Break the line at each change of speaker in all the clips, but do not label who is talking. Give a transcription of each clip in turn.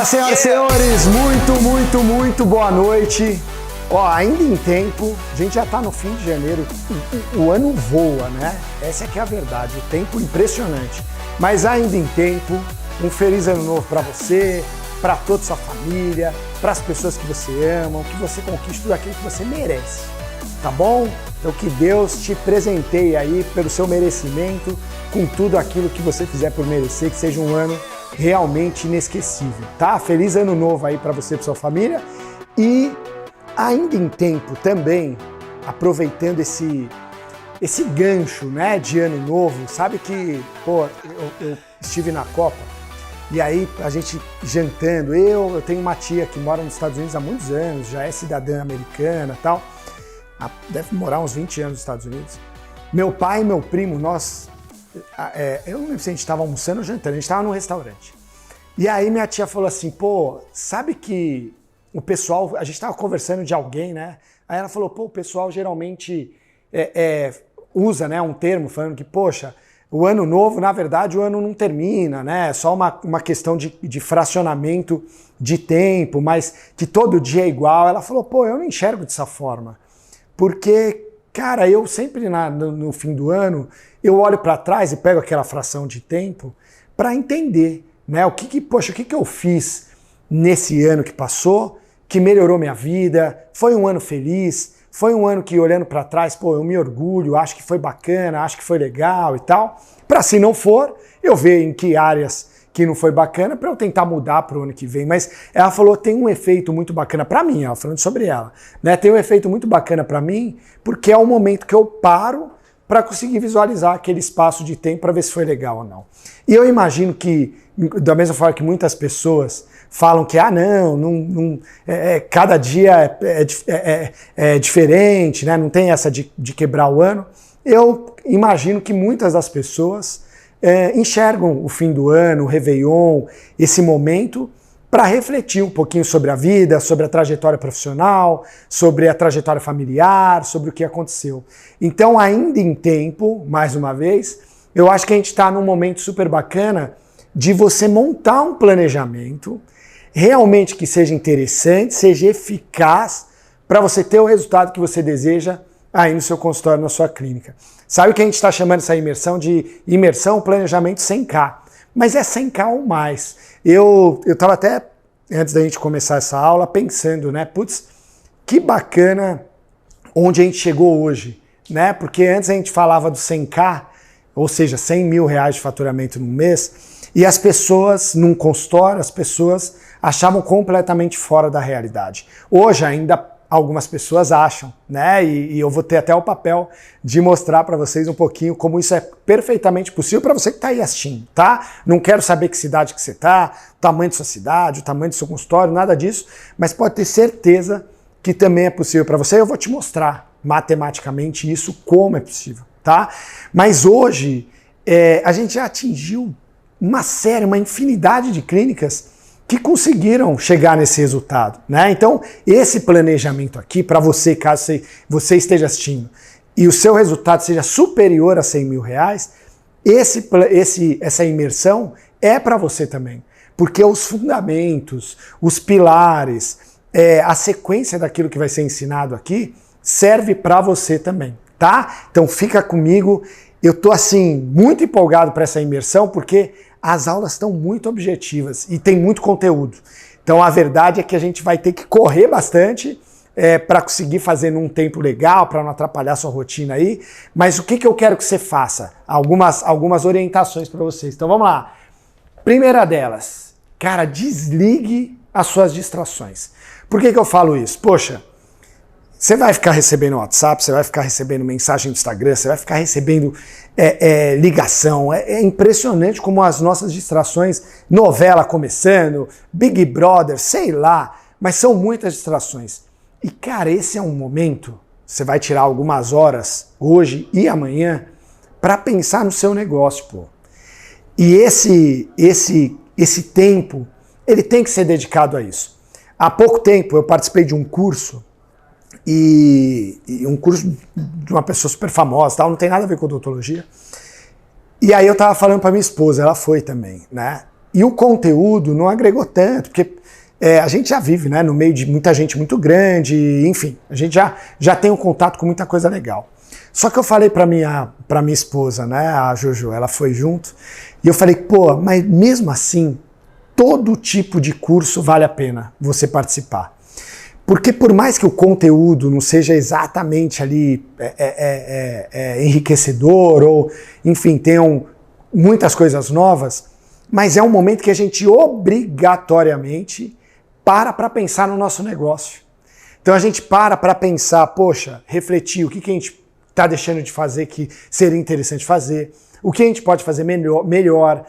Fala, senhoras e senhores, muito boa noite. Ó, ainda em tempo, a gente já tá no fim de janeiro, o ano voa, né? Essa é que é a verdade, o tempo impressionante. Mas ainda em tempo, um feliz ano novo para você, para toda a sua família, para as pessoas que você ama, que você conquiste tudo aquilo que você merece, tá bom? Então que Deus te presenteie aí pelo seu merecimento, com tudo aquilo que você fizer por merecer, que seja um ano realmente inesquecível, tá? Feliz ano novo aí para você e para sua família. E ainda em tempo também, aproveitando esse gancho, né, de ano novo, sabe que, pô, eu estive na Copa e aí a gente jantando, eu tenho uma tia que mora nos Estados Unidos há muitos anos, já é cidadã americana e tal, deve morar uns 20 anos nos Estados Unidos. Meu pai e meu primo, nós, eu não lembro se a gente estava almoçando ou jantando, a gente estava num restaurante. E aí minha tia falou assim, pô, sabe que o pessoal, a gente estava conversando de alguém, né? Aí ela falou, pô, o pessoal geralmente usa, né, um termo falando que, poxa, o ano novo, na verdade, o ano não termina, né? É só uma questão de fracionamento de tempo, mas que todo dia é igual. Ela falou, pô, eu não enxergo dessa forma. Porque, cara, eu sempre no fim do ano, eu olho para trás e pego aquela fração de tempo para entender, né? O que eu fiz nesse ano que passou, que melhorou minha vida, foi um ano feliz, foi um ano que, olhando para trás, pô, eu me orgulho, acho que foi bacana, acho que foi legal e tal. Para se não for, eu ver em que áreas que não foi bacana para eu tentar mudar para o ano que vem. Mas ela falou, tem um efeito muito bacana para mim, ela falando sobre ela, né? Tem um efeito muito bacana para mim, porque é o momento que eu paro para conseguir visualizar aquele espaço de tempo para ver se foi legal ou não. E eu imagino que, da mesma forma que muitas pessoas falam que, cada dia é diferente, né? Não tem essa de quebrar o ano. Eu imagino que muitas das pessoas enxergam o fim do ano, o Réveillon, esse momento, para refletir um pouquinho sobre a vida, sobre a trajetória profissional, sobre a trajetória familiar, sobre o que aconteceu. Então, ainda em tempo, mais uma vez, eu acho que a gente está num momento super bacana de você montar um planejamento realmente que seja interessante, seja eficaz, para você ter o resultado que você deseja aí no seu consultório, na sua clínica. Sabe o que a gente está chamando essa imersão de imersão planejamento 100K? Mas é 100K ou mais. Eu estava até, antes da gente começar essa aula, pensando, né? Putz, que bacana onde a gente chegou hoje, né? Porque antes a gente falava do 100K, ou seja, 100 mil reais de faturamento no mês, e as pessoas, num consultório, as pessoas achavam completamente fora da realidade. Hoje ainda algumas pessoas acham, né? E eu vou ter até o papel de mostrar para vocês um pouquinho como isso é perfeitamente possível para você que está aí assistindo, tá? Não quero saber que cidade que você está, o tamanho da sua cidade, o tamanho do seu consultório, nada disso, mas pode ter certeza que também é possível para você. Eu vou te mostrar matematicamente isso, como é possível, tá? Mas hoje a gente já atingiu uma infinidade de clínicas que conseguiram chegar nesse resultado, né? Então, esse planejamento aqui, para você, caso você esteja assistindo, e o seu resultado seja superior a 100 mil reais, essa imersão é para você também. Porque os fundamentos, os pilares, a sequência daquilo que vai ser ensinado aqui, serve para você também, tá? Então, fica comigo. Eu tô, assim, muito empolgado para essa imersão, porque as aulas estão muito objetivas e tem muito conteúdo. Então a verdade é que a gente vai ter que correr bastante para conseguir fazer num tempo legal, para não atrapalhar a sua rotina aí. Mas o que eu quero que você faça? Algumas orientações para vocês. Então vamos lá. Primeira delas, cara, desligue as suas distrações. Por que eu falo isso? Poxa, você vai ficar recebendo WhatsApp, você vai ficar recebendo mensagem no Instagram, você vai ficar recebendo ligação. É impressionante como as nossas distrações, novela começando, Big Brother, sei lá, mas são muitas distrações. E, cara, esse é um momento, você vai tirar algumas horas, hoje e amanhã, para pensar no seu negócio, pô. E esse tempo, ele tem que ser dedicado a isso. Há pouco tempo eu participei de um curso, e um curso de uma pessoa super famosa, tal, não tem nada a ver com odontologia. E aí eu tava falando para minha esposa, ela foi também, né? E o conteúdo não agregou tanto, porque a gente já vive, né, no meio de muita gente muito grande, enfim, a gente já tem um contato com muita coisa legal. Só que eu falei pra minha esposa, né, a Jojo, ela foi junto, e eu falei, pô, mas mesmo assim, todo tipo de curso vale a pena você participar. Porque por mais que o conteúdo não seja exatamente ali enriquecedor, ou, enfim, tenham muitas coisas novas, mas é um momento que a gente obrigatoriamente para pensar no nosso negócio. Então a gente para pensar, poxa, refletir o que a gente está deixando de fazer que seria interessante fazer, o que a gente pode fazer melhor,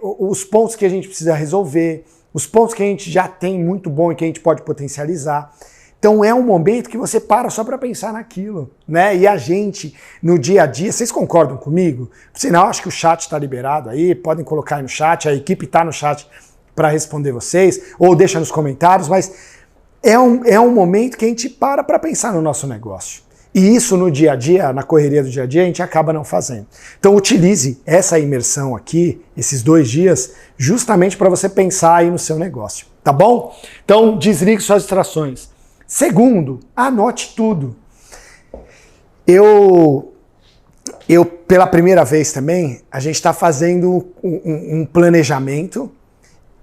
os pontos que a gente precisa resolver, os pontos que a gente já tem muito bom e que a gente pode potencializar. Então é um momento que você para só para pensar naquilo, né? E a gente, no dia a dia, vocês concordam comigo? Sinal, acho que o chat está liberado aí, podem colocar aí no chat, a equipe está no chat para responder vocês, ou deixa nos comentários, mas é um momento que a gente para pensar no nosso negócio. E isso no dia a dia, na correria do dia a dia, a gente acaba não fazendo. Então utilize essa imersão aqui, esses 2 dias, justamente para você pensar aí no seu negócio, tá bom? Então desligue suas distrações. Segundo, anote tudo. Eu pela primeira vez também, a gente está fazendo um planejamento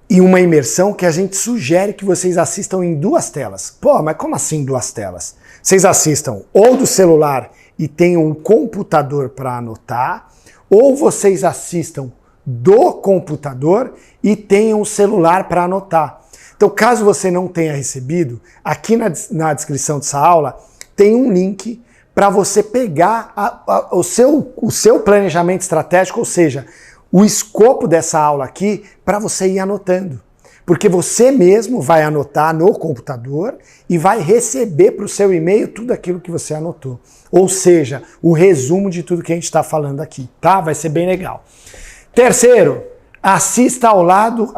e uma imersão que a gente sugere que vocês assistam em 2 telas. Pô, mas como assim 2 telas? Vocês assistam ou do celular e tenham um computador para anotar, ou vocês assistam do computador e tenham um celular para anotar. Então, caso você não tenha recebido, aqui na descrição dessa aula tem um link para você pegar o seu planejamento estratégico, ou seja, o escopo dessa aula aqui, para você ir anotando. Porque você mesmo vai anotar no computador e vai receber para o seu e-mail tudo aquilo que você anotou. Ou seja, o resumo de tudo que a gente está falando aqui, tá? Vai ser bem legal. Terceiro, assista ao lado...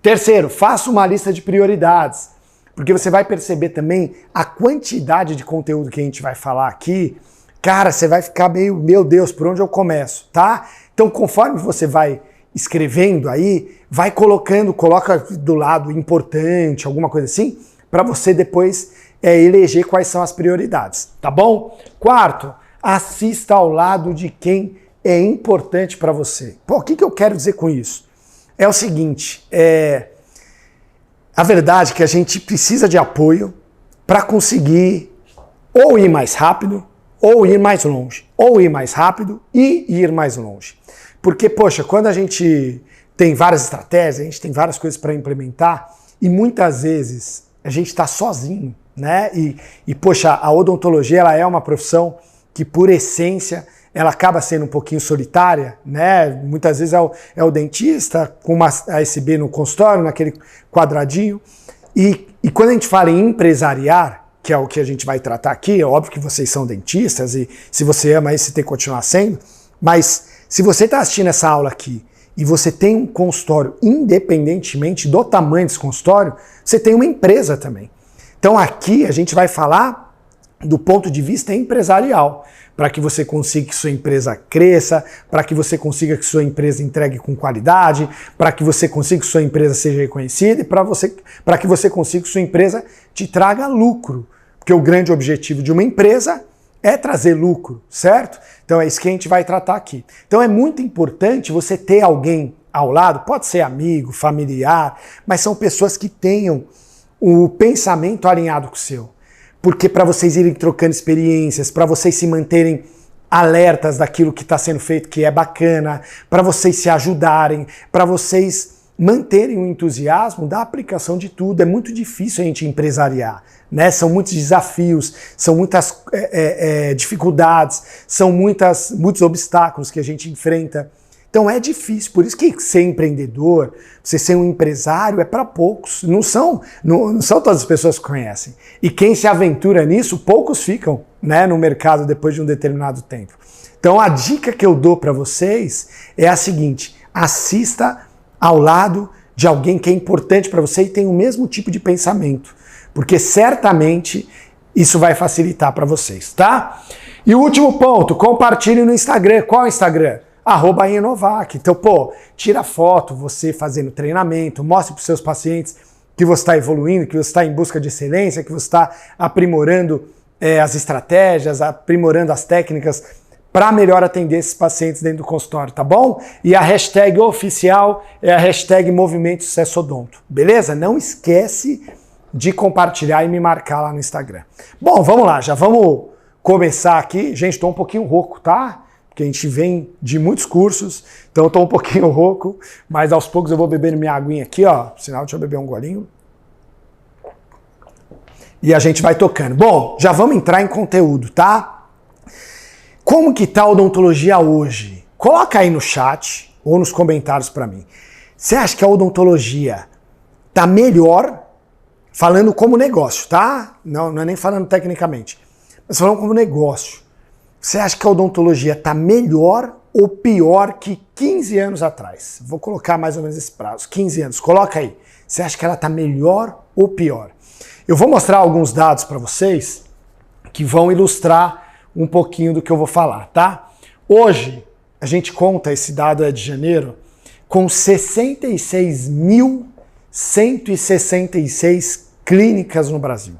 Terceiro, faça uma lista de prioridades. Porque você vai perceber também a quantidade de conteúdo que a gente vai falar aqui. Cara, você vai ficar meio, meu Deus, por onde eu começo, tá? Então, conforme você vai escrevendo aí, vai coloca do lado importante, alguma coisa assim, para você depois eleger quais são as prioridades, tá bom? Quarto, assista ao lado de quem é importante para você. Pô, o que eu quero dizer com isso? É o seguinte, a verdade é que a gente precisa de apoio para conseguir ou ir mais rápido, ou ir mais longe, ou ir mais rápido e ir mais longe. Porque, poxa, quando a gente tem várias estratégias, a gente tem várias coisas para implementar e muitas vezes a gente está sozinho, né? E, poxa, a odontologia ela é uma profissão que, por essência, ela acaba sendo um pouquinho solitária, né? Muitas vezes é o dentista com uma ASB no consultório, naquele quadradinho. E quando a gente fala em empresariar, que é o que a gente vai tratar aqui, é óbvio que vocês são dentistas e se você ama isso, você tem que continuar sendo, mas se você está assistindo essa aula aqui e você tem um consultório, independentemente do tamanho desse consultório, você tem uma empresa também. Então aqui a gente vai falar do ponto de vista empresarial, para que você consiga que sua empresa cresça, para que você consiga que sua empresa entregue com qualidade, para que você consiga que sua empresa seja reconhecida e para que você consiga que sua empresa te traga lucro. Porque o grande objetivo de uma empresa é trazer lucro, certo? Então é isso que a gente vai tratar aqui. Então é muito importante você ter alguém ao lado, pode ser amigo, familiar, mas são pessoas que tenham o pensamento alinhado com o seu. Porque para vocês irem trocando experiências, para vocês se manterem alertas daquilo que está sendo feito que é bacana, para vocês se ajudarem, para vocês manterem o entusiasmo da aplicação de tudo. É muito difícil a gente empresariar, né? São muitos desafios, são muitas dificuldades, são muitos obstáculos que a gente enfrenta. Então é difícil, por isso que ser empreendedor, você ser um empresário é para poucos, não são todas as pessoas que conhecem. E quem se aventura nisso, poucos ficam, né, no mercado depois de um determinado tempo. Então a dica que eu dou para vocês é a seguinte: assista ao lado de alguém que é importante para você e tem o mesmo tipo de pensamento, porque certamente isso vai facilitar para vocês, tá? E o último ponto, compartilhe no Instagram. Qual é o Instagram? @Inovac. Então, pô, tira foto, você fazendo treinamento, mostre para os seus pacientes que você está evoluindo, que você está em busca de excelência, que você está aprimorando as estratégias, aprimorando as técnicas para melhor atender esses pacientes dentro do consultório, tá bom? E a hashtag oficial é a hashtag Movimento Sucesso Odonto, beleza? Não esquece de compartilhar e me marcar lá no Instagram. Bom, vamos lá, já vamos começar aqui. Gente, estou um pouquinho rouco, tá? Porque a gente vem de muitos cursos, então estou um pouquinho rouco, mas aos poucos eu vou bebendo minha aguinha aqui, ó. Sinal, deixa eu beber um golinho. E a gente vai tocando. Bom, já vamos entrar em conteúdo, tá? Como que tá a odontologia hoje? Coloca aí no chat ou nos comentários para mim. Você acha que a odontologia tá melhor, falando como negócio, tá? Não é nem falando tecnicamente, mas falando como negócio. Você acha que a odontologia tá melhor ou pior que 15 anos atrás? Vou colocar mais ou menos esse prazo, 15 anos. Coloca aí. Você acha que ela tá melhor ou pior? Eu vou mostrar alguns dados para vocês que vão ilustrar um pouquinho do que eu vou falar, tá? Hoje, a gente conta, esse dado é de janeiro, com 66.166 clínicas no Brasil.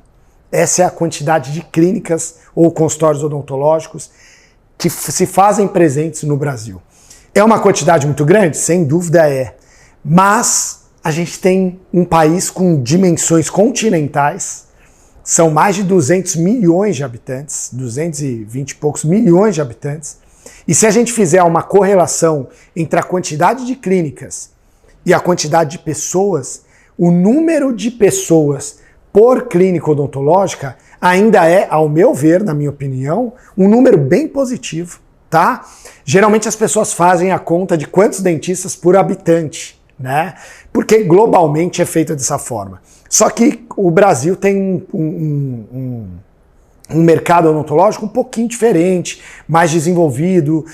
Essa é a quantidade de clínicas ou consultórios odontológicos que se fazem presentes no Brasil. É uma quantidade muito grande? Sem dúvida é. Mas a gente tem um país com dimensões continentais, são mais de 200 milhões de habitantes, 220 e poucos milhões de habitantes, e se a gente fizer uma correlação entre a quantidade de clínicas e a quantidade de pessoas, o número de pessoas por clínica odontológica ainda é, ao meu ver, na minha opinião, um número bem positivo, tá? Geralmente as pessoas fazem a conta de quantos dentistas por habitante, né? Porque globalmente é feito dessa forma. Só que o Brasil tem um mercado odontológico um pouquinho diferente, mais desenvolvido,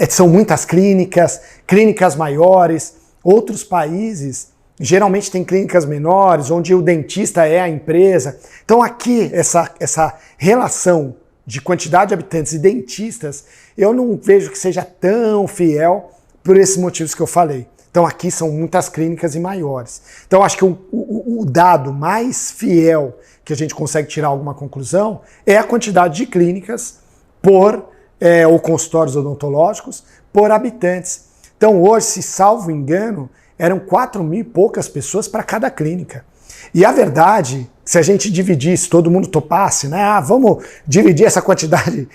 são muitas clínicas, clínicas maiores. Outros países geralmente têm clínicas menores, onde o dentista é a empresa. Então aqui, essa relação de quantidade de habitantes e dentistas, eu não vejo que seja tão fiel por esses motivos que eu falei. Então aqui são muitas clínicas e maiores. Então acho que o dado mais fiel que a gente consegue tirar alguma conclusão é a quantidade de clínicas ou consultórios odontológicos por habitantes. Então hoje, se salvo engano, eram 4.000 e poucas pessoas para cada clínica. E a verdade, se a gente dividisse, todo mundo topasse, né? Vamos dividir essa quantidade,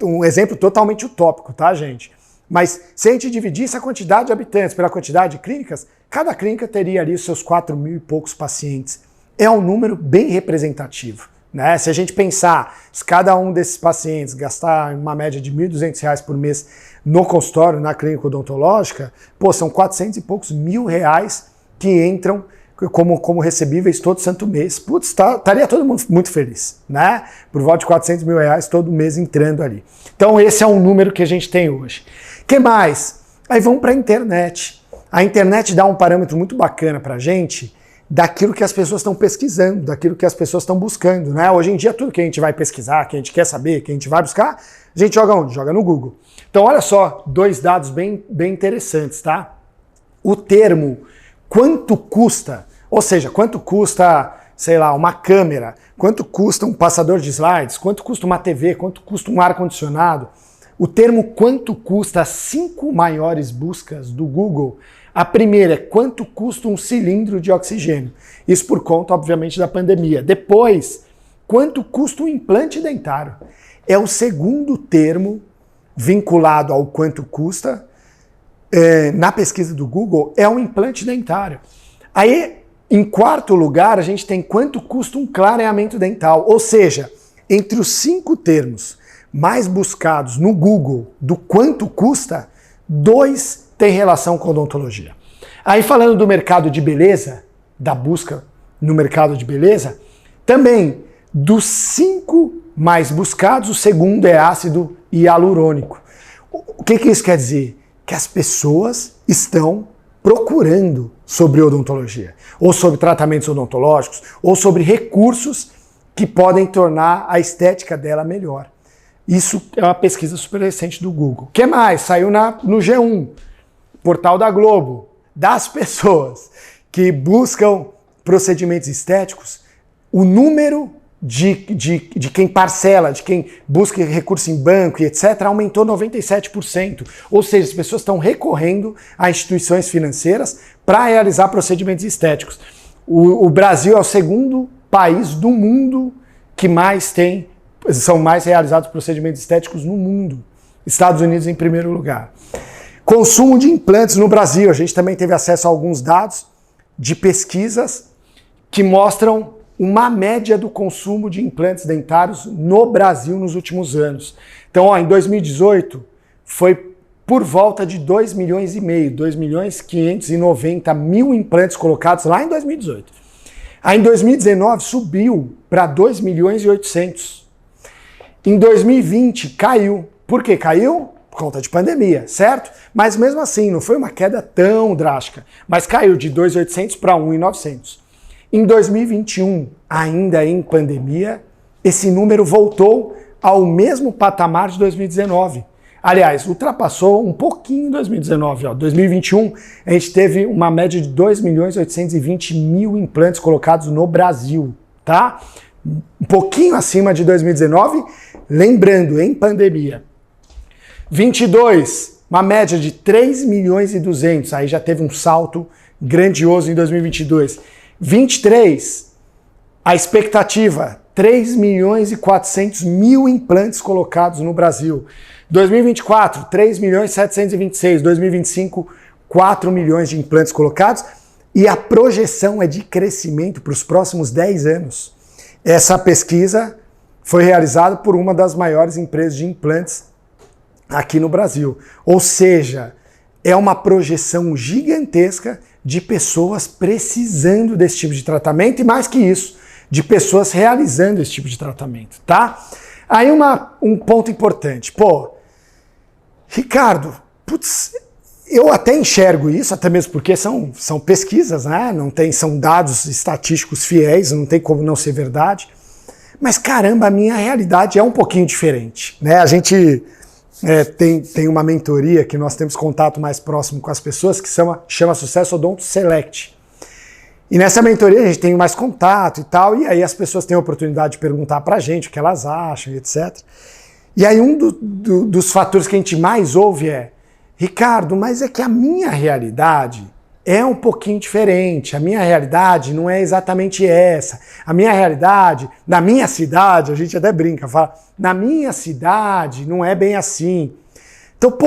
um exemplo totalmente utópico, tá, gente? Mas se a gente dividisse a quantidade de habitantes pela quantidade de clínicas, cada clínica teria ali os seus 4.000 e poucos pacientes. É um número bem representativo, né? Se a gente pensar, se cada um desses pacientes gastar uma média de R$ 1.200 por mês no consultório, na clínica odontológica, são 400 e poucos mil reais que entram como recebíveis todo santo mês. Putz, estaria todo mundo muito feliz, né? Por volta de 400 mil reais todo mês entrando ali. Então esse é um número que a gente tem hoje. Que mais? Aí vamos para a internet. A internet dá um parâmetro muito bacana para a gente daquilo que as pessoas estão pesquisando, daquilo que as pessoas estão buscando, né? Hoje em dia tudo que a gente vai pesquisar, que a gente quer saber, que a gente vai buscar, a gente joga onde? Joga no Google. Então olha só, dois dados bem interessantes, tá? O termo quanto custa, ou seja, quanto custa, sei lá, uma câmera, quanto custa um passador de slides, quanto custa uma TV, quanto custa um ar-condicionado. O termo quanto custa, as 5 maiores buscas do Google, a primeira é quanto custa um cilindro de oxigênio. Isso por conta, obviamente, da pandemia. Depois, quanto custa um implante dentário. É o segundo termo vinculado ao quanto custa, na pesquisa do Google, é um implante dentário. Aí, em quarto lugar, a gente tem quanto custa um clareamento dental. Ou seja, entre os 5 termos mais buscados no Google do quanto custa, 2 têm relação com odontologia. Aí falando do mercado de beleza, da busca no mercado de beleza, também dos 5 mais buscados, o segundo é ácido hialurônico. O que isso quer dizer? Que as pessoas estão procurando sobre odontologia, ou sobre tratamentos odontológicos, ou sobre recursos que podem tornar a estética dela melhor. Isso é uma pesquisa super recente do Google. O que mais? Saiu no G1, portal da Globo, das pessoas que buscam procedimentos estéticos, o número de quem parcela, de quem busca recurso em banco e etc., aumentou 97%. Ou seja, as pessoas estão recorrendo a instituições financeiras para realizar procedimentos estéticos. O Brasil é o segundo país do mundo que são mais realizados procedimentos estéticos no mundo. Estados Unidos em primeiro lugar. Consumo de implantes no Brasil. A gente também teve acesso a alguns dados de pesquisas que mostram uma média do consumo de implantes dentários no Brasil nos últimos anos. Então, em 2018, foi por volta de 2,5 milhões, 2.590.000 implantes colocados lá em 2018. Aí, em 2019, subiu para 2.800.000. Em 2020, caiu. Por que caiu? Por conta de pandemia, certo? Mas mesmo assim, não foi uma queda tão drástica. Mas caiu de 2.800 para 1.900. Em 2021, ainda em pandemia, esse número voltou ao mesmo patamar de 2019. Aliás, ultrapassou um pouquinho em 2019. 2021, a gente teve uma média de 2.820.000 implantes colocados no Brasil, tá? Um pouquinho acima de 2019, lembrando, em pandemia. 22, uma média de 3.200.000, aí já teve um salto grandioso em 2022. 23, a expectativa, 3.400.000 implantes colocados no Brasil. 2024, 3.726.000. 2025, 4 milhões de implantes colocados. E a projeção é de crescimento para os próximos 10 anos. Essa pesquisa foi realizada por uma das maiores empresas de implantes aqui no Brasil. Ou seja, é uma projeção gigantesca de pessoas precisando desse tipo de tratamento e, mais que isso, de pessoas realizando esse tipo de tratamento, tá? Aí um ponto importante. Ricardo, eu até enxergo isso, até mesmo porque são pesquisas, né? São dados estatísticos fiéis, não tem como não ser verdade. Mas, caramba, a minha realidade é um pouquinho diferente, né? A gente tem uma mentoria que nós temos contato mais próximo com as pessoas que chama Sucesso Odonto Select. E nessa mentoria a gente tem mais contato e tal, e aí as pessoas têm a oportunidade de perguntar pra gente o que elas acham, etc. E aí um dos fatores que a gente mais ouve é: Ricardo, mas é que a minha realidade é um pouquinho diferente, a minha realidade não é exatamente essa. A minha realidade, na minha cidade, a gente até brinca, fala, na minha cidade não é bem assim. Então,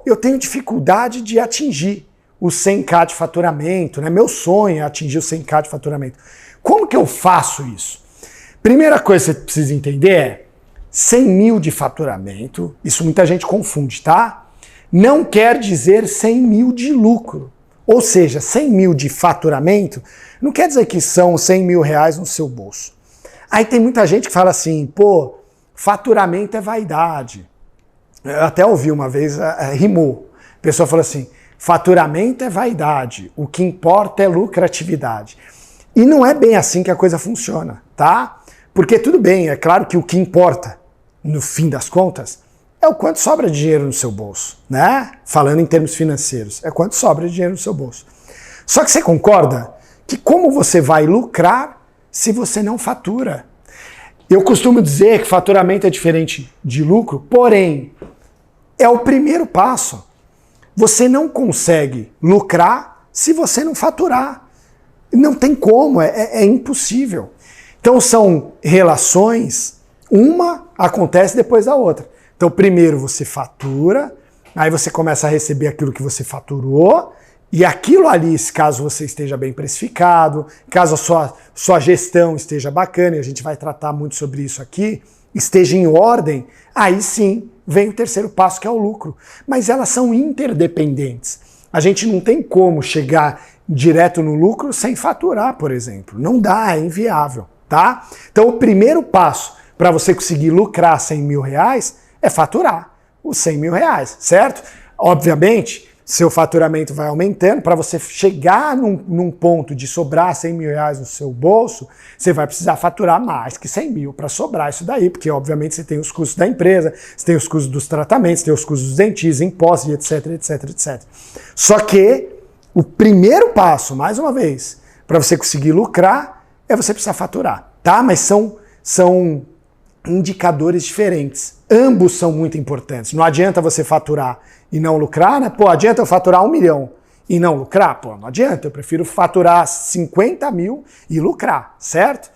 eu tenho dificuldade de atingir o 100k de faturamento, né? Meu sonho é atingir o 100k de faturamento. Como que eu faço isso? Primeira coisa que você precisa entender é 100 mil de faturamento, isso muita gente confunde, tá? Não quer dizer 100 mil de lucro. Ou seja, 100 mil de faturamento não quer dizer que são 100 mil reais no seu bolso. Aí tem muita gente que fala assim, faturamento é vaidade. Eu até ouvi uma vez, rimou. A pessoa falou assim, faturamento é vaidade, o que importa é lucratividade. E não é bem assim que a coisa funciona, tá? Porque tudo bem, é claro que o que importa, no fim das contas, é o quanto sobra de dinheiro no seu bolso, né? Falando em termos financeiros, é quanto sobra de dinheiro no seu bolso. Só que você concorda que como você vai lucrar se você não fatura? Eu costumo dizer que faturamento é diferente de lucro, porém, é o primeiro passo. Você não consegue lucrar se você não faturar. Não tem como, é impossível. Então são relações, uma acontece depois da outra. Então primeiro você fatura, aí você começa a receber aquilo que você faturou, e aquilo ali, caso você esteja bem precificado, caso a sua gestão esteja bacana, e a gente vai tratar muito sobre isso aqui, esteja em ordem, aí sim vem o terceiro passo, que é o lucro. Mas elas são interdependentes. A gente não tem como chegar direto no lucro sem faturar, por exemplo. Não dá, é inviável, tá? Então o primeiro passo para você conseguir lucrar 100 mil reais é faturar os 100 mil reais, certo? Obviamente, seu faturamento vai aumentando. Para você chegar num ponto de sobrar 100 mil reais no seu bolso, você vai precisar faturar mais que 100 mil para sobrar isso daí, porque obviamente você tem os custos da empresa, você tem os custos dos tratamentos, tem os custos dos dentistas, impostos, etc, etc, etc. Só que o primeiro passo, mais uma vez, para você conseguir lucrar, é você precisar faturar, tá? Mas são indicadores diferentes. Ambos são muito importantes. Não adianta você faturar e não lucrar, né? Pô, adianta eu faturar 1 milhão e não lucrar? Pô, não adianta. Eu prefiro faturar 50 mil e lucrar, certo?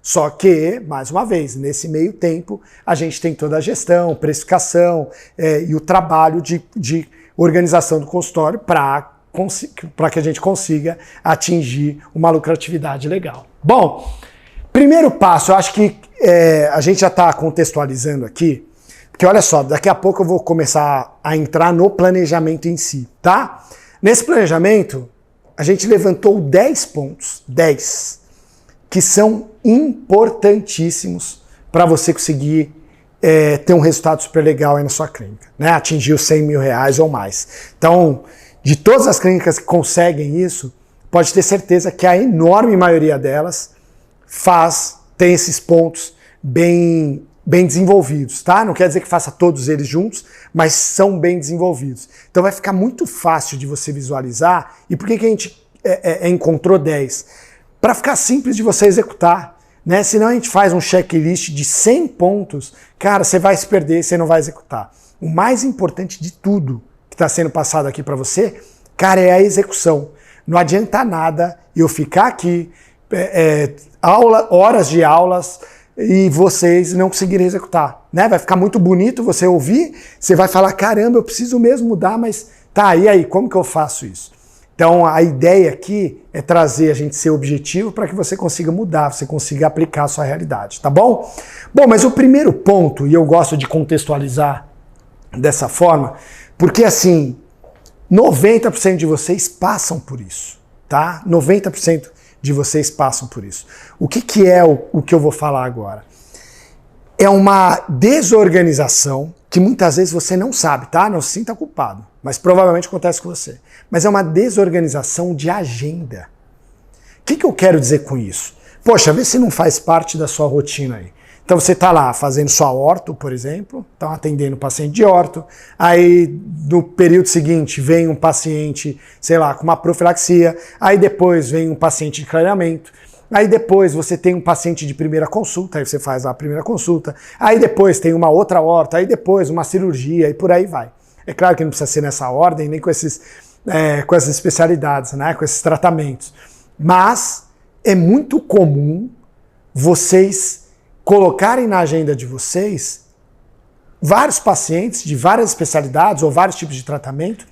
Só que, mais uma vez, nesse meio tempo, a gente tem toda a gestão, precificação e o trabalho de organização do consultório para que a gente consiga atingir uma lucratividade legal. Bom, primeiro passo, eu acho que a gente já está contextualizando aqui, porque olha só, daqui a pouco eu vou começar a entrar no planejamento em si, tá? Nesse planejamento, a gente levantou 10 pontos, 10, que são importantíssimos para você conseguir ter um resultado super legal aí na sua clínica, né? Atingir os 100 mil reais ou mais. Então, de todas as clínicas que conseguem isso, pode ter certeza que a enorme maioria delas tem esses pontos bem desenvolvidos, tá? Não quer dizer que faça todos eles juntos, mas são bem desenvolvidos. Então vai ficar muito fácil de você visualizar. E por que a gente encontrou 10? Para ficar simples de você executar, né? Senão a gente faz um checklist de 100 pontos, cara, você vai se perder, você não vai executar. O mais importante de tudo que está sendo passado aqui para você, cara, é a execução. Não adianta nada eu ficar aqui, horas de aulas, e vocês não conseguirem executar, né? Vai ficar muito bonito você ouvir, você vai falar, caramba, eu preciso mesmo mudar, mas tá, e aí, como que eu faço isso? Então a ideia aqui é trazer a gente ser objetivo para que você consiga mudar, você consiga aplicar a sua realidade, tá bom? Bom, mas o primeiro ponto, e eu gosto de contextualizar dessa forma, porque assim, 90% de vocês passam por isso, tá? 90% de vocês passam por isso. O que é o que eu vou falar agora? É uma desorganização que muitas vezes você não sabe, tá? Não se sinta culpado, mas provavelmente acontece com você. Mas é uma desorganização de agenda. O que eu quero dizer com isso? Poxa, vê se não faz parte da sua rotina aí. Então você está lá fazendo sua orto, por exemplo, estão atendendo o paciente de orto, aí no período seguinte vem um paciente, sei lá, com uma profilaxia, aí depois vem um paciente de clareamento, aí depois você tem um paciente de primeira consulta, aí você faz lá a primeira consulta, aí depois tem uma outra orto, aí depois uma cirurgia e por aí vai. É claro que não precisa ser nessa ordem, nem com essas especialidades, né, com esses tratamentos, mas é muito comum vocês colocarem na agenda de vocês vários pacientes de várias especialidades ou vários tipos de tratamento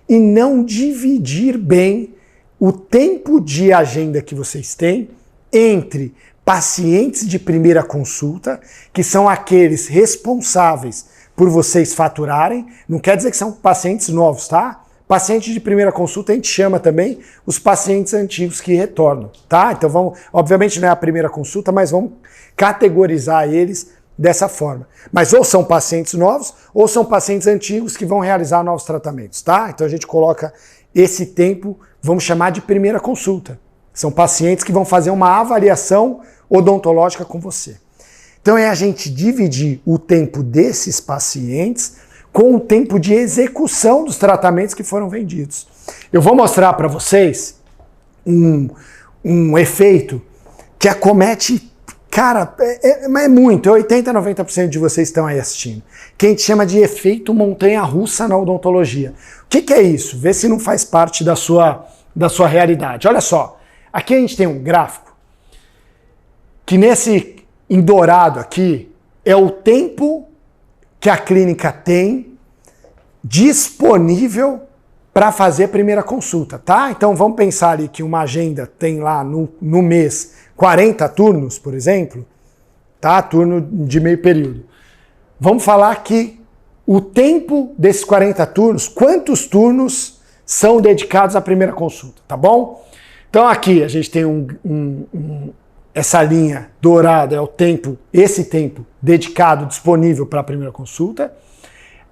e não dividir bem o tempo de agenda que vocês têm entre pacientes de primeira consulta, que são aqueles responsáveis por vocês faturarem, não quer dizer que são pacientes novos, tá? Paciente de primeira consulta a gente chama também os pacientes antigos que retornam, tá? Então vamos, obviamente não é a primeira consulta, mas vamos categorizar eles dessa forma. Mas ou são pacientes novos, ou são pacientes antigos que vão realizar novos tratamentos, tá? Então a gente coloca esse tempo, vamos chamar de primeira consulta. São pacientes que vão fazer uma avaliação odontológica com você. Então é a gente dividir o tempo desses pacientes com o tempo de execução dos tratamentos que foram vendidos. Eu vou mostrar para vocês um efeito que acomete, cara, é muito, 80%, 90% de vocês estão aí assistindo, que a gente chama de efeito montanha-russa na odontologia. O que é isso? Vê se não faz parte da sua realidade. Olha só, aqui a gente tem um gráfico que em dourado aqui é o tempo que a clínica tem disponível para fazer a primeira consulta, tá? Então vamos pensar ali que uma agenda tem lá no mês 40 turnos, por exemplo, tá? Turno de meio período. Vamos falar que o tempo desses 40 turnos, quantos turnos são dedicados à primeira consulta, tá bom? Então aqui a gente tem essa linha dourada, é o tempo, esse tempo dedicado, disponível para a primeira consulta.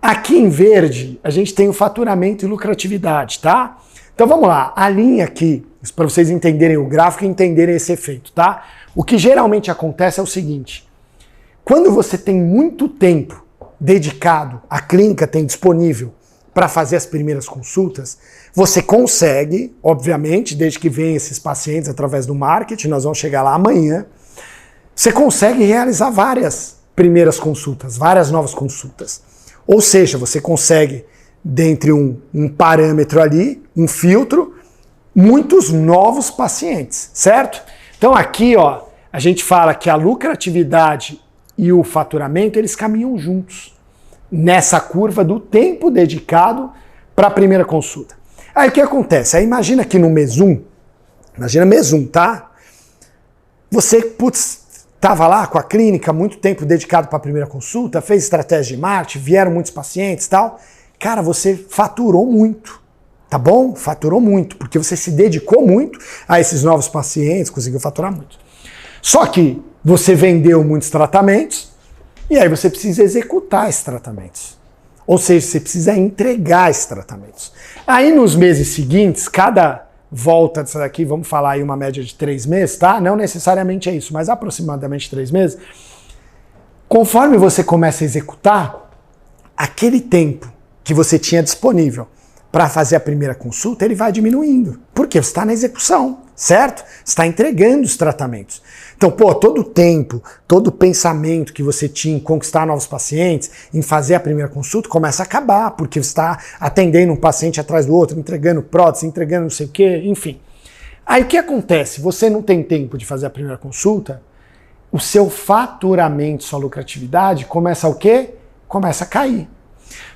Aqui em verde, a gente tem o faturamento e lucratividade, tá? Então vamos lá, a linha aqui, para vocês entenderem o gráfico e entenderem esse efeito, tá? O que geralmente acontece é o seguinte, quando você tem muito tempo dedicado, a clínica tem disponível para fazer as primeiras consultas, você consegue, obviamente, desde que venham esses pacientes através do marketing, nós vamos chegar lá amanhã, você consegue realizar várias primeiras consultas, várias novas consultas. Ou seja, você consegue, dentre um parâmetro ali, um filtro, muitos novos pacientes, certo? Então aqui, ó, a gente fala que a lucratividade e o faturamento, eles caminham juntos, nessa curva do tempo dedicado para a primeira consulta. Aí o que acontece? Aí imagina que no mês 1, imagina mês 1, tá? Você, estava lá com a clínica, muito tempo dedicado para a primeira consulta, fez estratégia de marketing, vieram muitos pacientes e tal. Cara, você faturou muito, tá bom? Faturou muito, porque você se dedicou muito a esses novos pacientes, conseguiu faturar muito. Só que você vendeu muitos tratamentos e aí você precisa executar esses tratamentos. Ou seja, você precisa entregar esses tratamentos. Aí nos meses seguintes, cada volta disso daqui, vamos falar aí uma média de 3 meses, tá? Não necessariamente é isso, mas aproximadamente 3 meses. Conforme você começa a executar, aquele tempo que você tinha disponível para fazer a primeira consulta, ele vai diminuindo. Porque você está na execução, certo? Você está entregando os tratamentos. Então, todo o tempo, todo o pensamento que você tinha em conquistar novos pacientes, em fazer a primeira consulta, começa a acabar, porque você está atendendo um paciente atrás do outro, entregando prótese, entregando não sei o quê, enfim. Aí o que acontece? Você não tem tempo de fazer a primeira consulta, o seu faturamento, sua lucratividade, começa o quê? Começa a cair.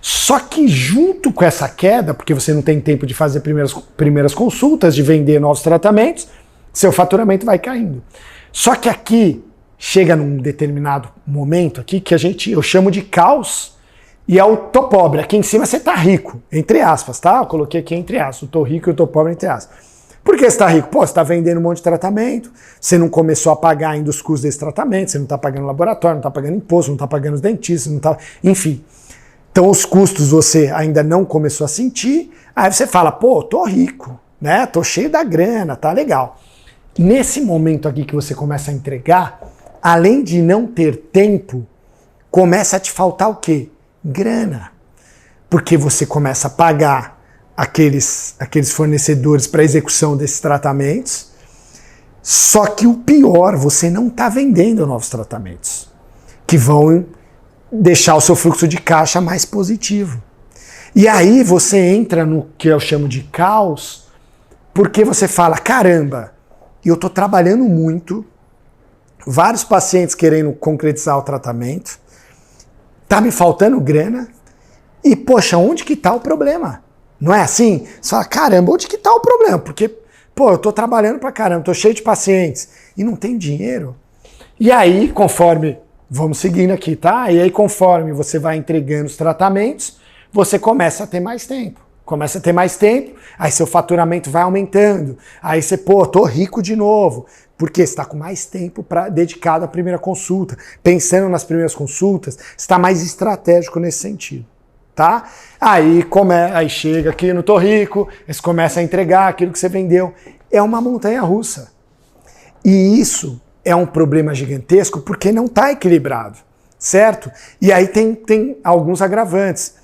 Só que junto com essa queda, porque você não tem tempo de fazer primeiras consultas, de vender novos tratamentos, seu faturamento vai caindo. Só que aqui chega num determinado momento aqui que eu chamo de caos e é o tô pobre. Aqui em cima você tá rico, entre aspas, tá? Eu coloquei aqui entre aspas, eu tô rico e eu tô pobre entre aspas. Por que você tá rico? Você tá vendendo um monte de tratamento, você não começou a pagar ainda os custos desse tratamento, você não tá pagando laboratório, não tá pagando imposto, não tá pagando os dentistas, não tá... Enfim. Então os custos você ainda não começou a sentir, aí você fala, tô rico, né? Tô cheio da grana, tá legal. Nesse momento aqui que você começa a entregar, além de não ter tempo, começa a te faltar o quê? Grana. Porque você começa a pagar aqueles fornecedores para execução desses tratamentos, só que o pior, você não está vendendo novos tratamentos, que vão deixar o seu fluxo de caixa mais positivo. E aí você entra no que eu chamo de caos, porque você fala, caramba, eu estou trabalhando muito, vários pacientes querendo concretizar o tratamento, tá me faltando grana, e poxa, onde que está o problema? Não é assim? Você fala, caramba, onde que está o problema? Porque, eu estou trabalhando pra caramba, estou cheio de pacientes, e não tem dinheiro. E aí, conforme... Vamos seguindo aqui, tá? E aí, conforme você vai entregando os tratamentos, você começa a ter mais tempo. Começa a ter mais tempo, aí seu faturamento vai aumentando. Aí você, tô rico de novo. Porque você está com mais tempo dedicado à primeira consulta. Pensando nas primeiras consultas, você está mais estratégico nesse sentido, tá? Aí chega aqui no tô rico, você começa a entregar aquilo que você vendeu. É uma montanha russa. E isso... é um problema gigantesco porque não está equilibrado, certo? E aí tem alguns agravantes.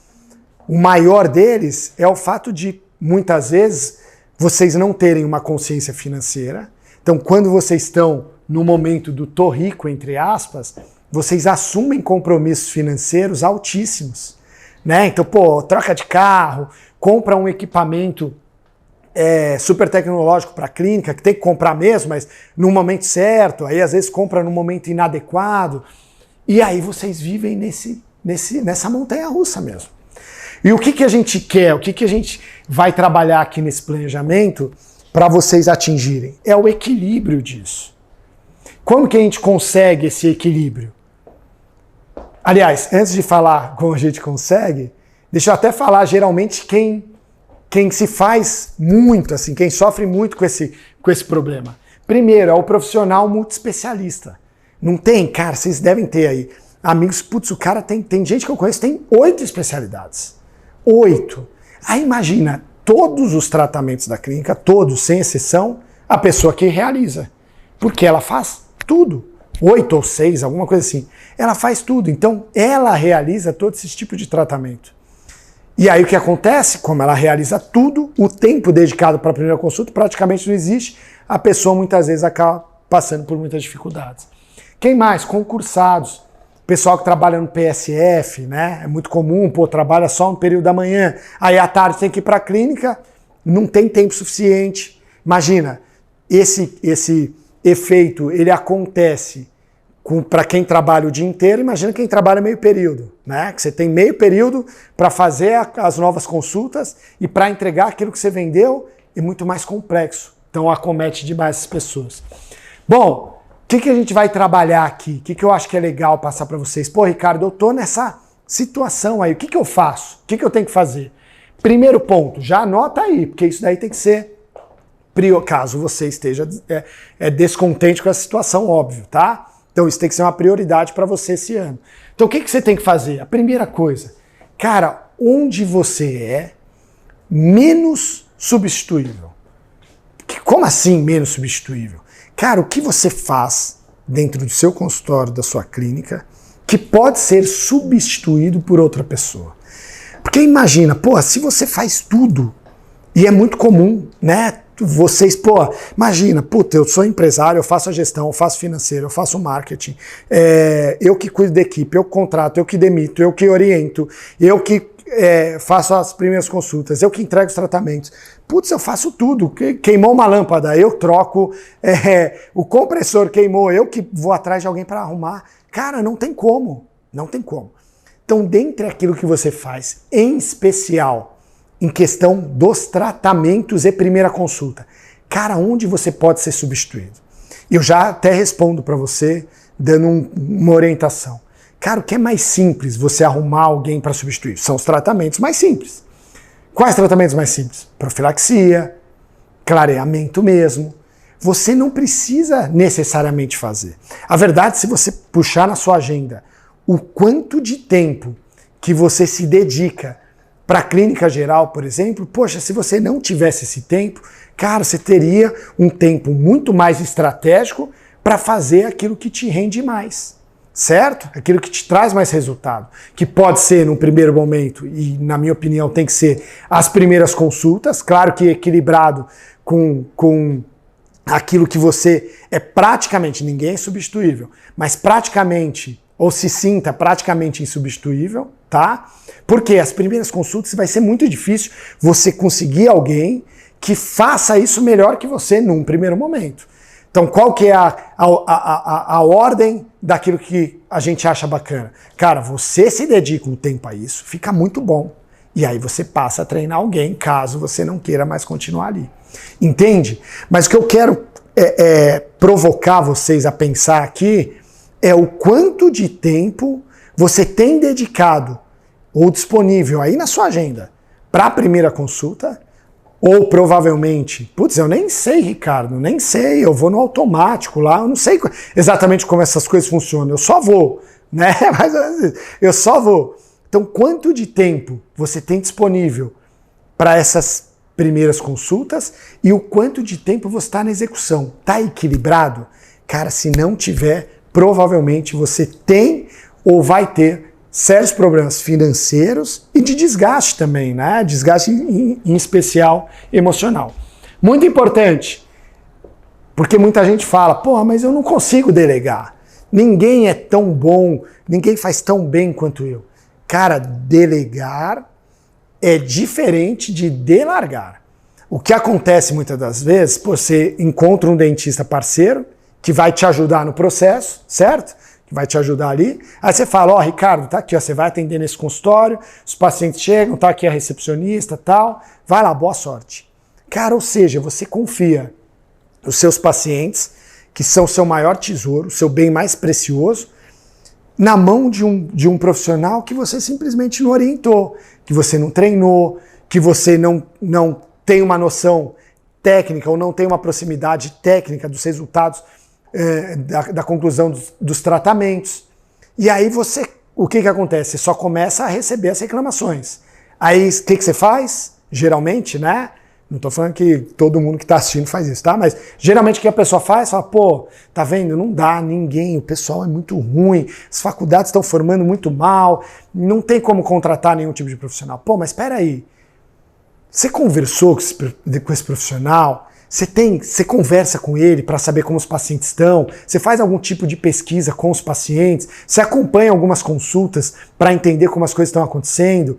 O maior deles é o fato de, muitas vezes, vocês não terem uma consciência financeira. Então, quando vocês estão no momento do tô rico, entre aspas, vocês assumem compromissos financeiros altíssimos, né? Então, troca de carro, compra um equipamento super tecnológico para a clínica, que tem que comprar mesmo, mas no momento certo, aí às vezes compra no momento inadequado, e aí vocês vivem nessa montanha russa mesmo. E o que a gente quer, o que a gente vai trabalhar aqui nesse planejamento para vocês atingirem? É o equilíbrio disso. Como que a gente consegue esse equilíbrio? Aliás, antes de falar como a gente consegue, deixa eu até falar geralmente quem se faz muito, assim, quem sofre muito com esse problema. Primeiro, é o profissional multiespecialista. Não tem, cara, vocês devem ter aí. amigos, putz, o cara tem gente que eu conheço, tem 8 especialidades. 8. Aí imagina, todos os tratamentos da clínica, todos, sem exceção, a pessoa que realiza. Porque ela faz tudo. 8 ou 6, alguma coisa assim. Ela faz tudo. Então, ela realiza todo esse tipo de tratamento. E aí o que acontece? Como ela realiza tudo, o tempo dedicado para a primeira consulta praticamente não existe. A pessoa muitas vezes acaba passando por muitas dificuldades. Quem mais? Concursados. Pessoal que trabalha no PSF, né? É muito comum, trabalha só no período da manhã. Aí à tarde tem que ir para a clínica, não tem tempo suficiente. Imagina, esse efeito, ele acontece para quem trabalha o dia inteiro. Imagina quem trabalha meio período, né? Que você tem meio período para fazer as novas consultas e para entregar aquilo que você vendeu, é muito mais complexo. Então acomete demais as pessoas. Bom, o que a gente vai trabalhar aqui? O que eu acho que é legal passar para vocês? Pô, Ricardo, eu tô nessa situação aí, o que eu faço? O que eu tenho que fazer? Primeiro ponto, já anota aí, porque isso daí tem que ser caso você esteja descontente com essa situação, óbvio, tá? Então isso tem que ser uma prioridade para você esse ano. Então o que você tem que fazer? A primeira coisa, cara, onde você é menos substituível. Como assim menos substituível? Cara, o que você faz dentro do seu consultório, da sua clínica, que pode ser substituído por outra pessoa? Porque imagina, pô, se você faz tudo, e é muito comum, né? Vocês, pô, imagina, puta, eu sou empresário, eu faço a gestão, eu faço financeiro, eu faço marketing, eu que cuido da equipe, eu que contrato, eu que demito, eu que oriento, eu que faço as primeiras consultas, eu que entrego os tratamentos. Putz, eu faço tudo. Queimou uma lâmpada, eu troco, o compressor queimou, eu que vou atrás de alguém para arrumar. Cara, não tem como, não tem como. Então, dentre aquilo que você faz, em especial, em questão dos tratamentos e primeira consulta. Cara, onde você pode ser substituído? Eu já até respondo para você, dando uma orientação. Cara, o que é mais simples você arrumar alguém para substituir? São os tratamentos mais simples. Quais tratamentos mais simples? Profilaxia, clareamento mesmo. Você não precisa necessariamente fazer. A verdade, se você puxar na sua agenda o quanto de tempo que você se dedica para a clínica geral, por exemplo, poxa, se você não tivesse esse tempo, cara, você teria um tempo muito mais estratégico para fazer aquilo que te rende mais, certo? Aquilo que te traz mais resultado, que pode ser num primeiro momento, e na minha opinião tem que ser as primeiras consultas, claro que equilibrado com aquilo que você é praticamente, ninguém é substituível, mas praticamente, ou se sinta praticamente insubstituível, tá? Porque as primeiras consultas vai ser muito difícil você conseguir alguém que faça isso melhor que você num primeiro momento. Então qual que é a ordem daquilo que a gente acha bacana? Cara, você se dedica um tempo a isso, fica muito bom. E aí você passa a treinar alguém, caso você não queira mais continuar ali. Entende? Mas o que eu quero provocar vocês a pensar aqui é o quanto de tempo você tem dedicado ou disponível aí na sua agenda para a primeira consulta, ou provavelmente, putz, eu nem sei, Ricardo, nem sei, eu vou no automático lá, eu não sei exatamente como essas coisas funcionam, eu só vou, né? Mas eu só vou. Então, quanto de tempo você tem disponível para essas primeiras consultas e o quanto de tempo você está na execução? Está equilibrado? Cara, se não tiver, provavelmente você tem ou vai ter sérios problemas financeiros e de desgaste também, né? Desgaste em especial emocional. Muito importante, porque muita gente fala, pô, mas eu não consigo delegar. Ninguém é tão bom, ninguém faz tão bem quanto eu. Cara, delegar é diferente de delargar. O que acontece muitas das vezes, você encontra um dentista parceiro que vai te ajudar no processo, certo? Que vai te ajudar ali. Aí você fala, ó, Ricardo, tá aqui, ó, você vai atender nesse consultório, os pacientes chegam, tá aqui a recepcionista, tal. Vai lá, boa sorte. Cara, ou seja, você confia nos seus pacientes, que são o seu maior tesouro, o seu bem mais precioso, na mão de um profissional que você simplesmente não orientou, que você não treinou, que você não tem uma noção técnica ou não tem uma proximidade técnica dos resultados da conclusão dos tratamentos. E aí o que acontece? Você só começa a receber as reclamações. Aí o que você faz? Geralmente, né? Não tô falando que todo mundo que tá assistindo faz isso, tá? Mas geralmente o que a pessoa faz? Fala, pô, tá vendo? Não dá, ninguém, o pessoal é muito ruim, as faculdades estão formando muito mal, não tem como contratar nenhum tipo de profissional. Pô, mas espera aí. Você conversou com esse profissional? Você conversa com ele para saber como os pacientes estão? Você faz algum tipo de pesquisa com os pacientes? Você acompanha algumas consultas para entender como as coisas estão acontecendo?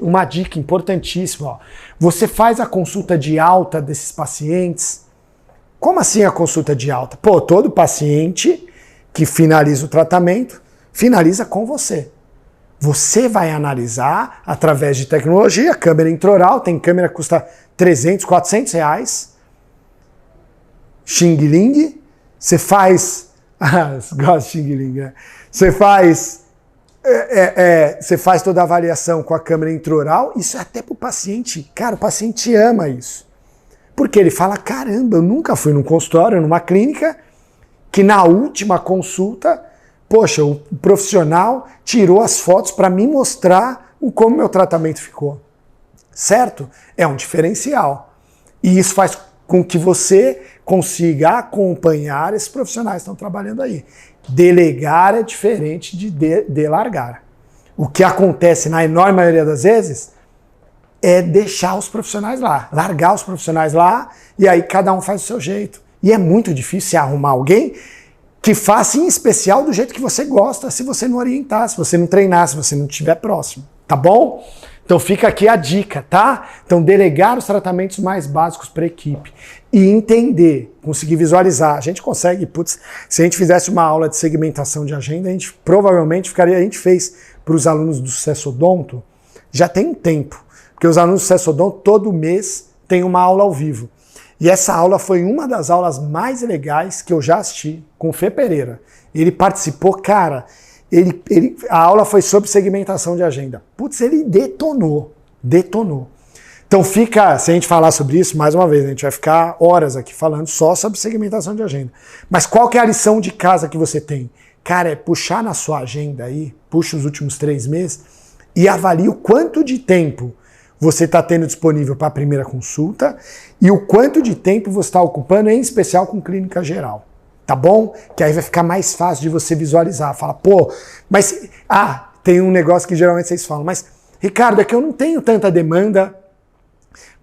Uma dica importantíssima, ó, você faz a consulta de alta desses pacientes? Como assim a consulta de alta? Pô, todo paciente que finaliza o tratamento, finaliza com você. Você vai analisar através de tecnologia, câmera intraoral, tem câmera que custa 300, 400 reais, Xing Ling, você faz, gosto de Xing Ling, né? Você faz toda a avaliação com a câmera intraoral, isso é até para o paciente, cara, o paciente ama isso, porque ele fala, caramba, eu nunca fui num consultório, numa clínica, que na última consulta, poxa, o profissional tirou as fotos para me mostrar como meu tratamento ficou. Certo? É um diferencial. E isso faz com que você consiga acompanhar esses profissionais que estão trabalhando aí. Delegar é diferente de delargar. O que acontece na enorme maioria das vezes é deixar os profissionais lá, largar os profissionais lá e aí cada um faz o seu jeito. E é muito difícil arrumar alguém que faça em especial do jeito que você gosta, se você não orientar, se você não treinar, se você não estiver próximo. Tá bom? Então fica aqui a dica, tá? Então delegar os tratamentos mais básicos para a equipe e entender, conseguir visualizar. A gente consegue, se a gente fizesse uma aula de segmentação de agenda, a gente provavelmente ficaria, a gente fez para os alunos do Sucesso Odonto, já tem um tempo, porque os alunos do Sucesso Odonto todo mês tem uma aula ao vivo. E essa aula foi uma das aulas mais legais que eu já assisti com o Fê Pereira. Ele participou, cara, a aula foi sobre segmentação de agenda. Putz, ele detonou. Então se a gente falar sobre isso, mais uma vez, a gente vai ficar horas aqui falando só sobre segmentação de agenda. Mas qual que é a lição de casa que você tem? Cara, é puxar na sua agenda aí, puxa os últimos 3 meses e avalie o quanto de tempo você está tendo disponível para a primeira consulta e o quanto de tempo você está ocupando, em especial com clínica geral. Tá bom? Que aí vai ficar mais fácil de você visualizar. Fala, pô, mas... tem um negócio que geralmente vocês falam, mas, Ricardo, é que eu não tenho tanta demanda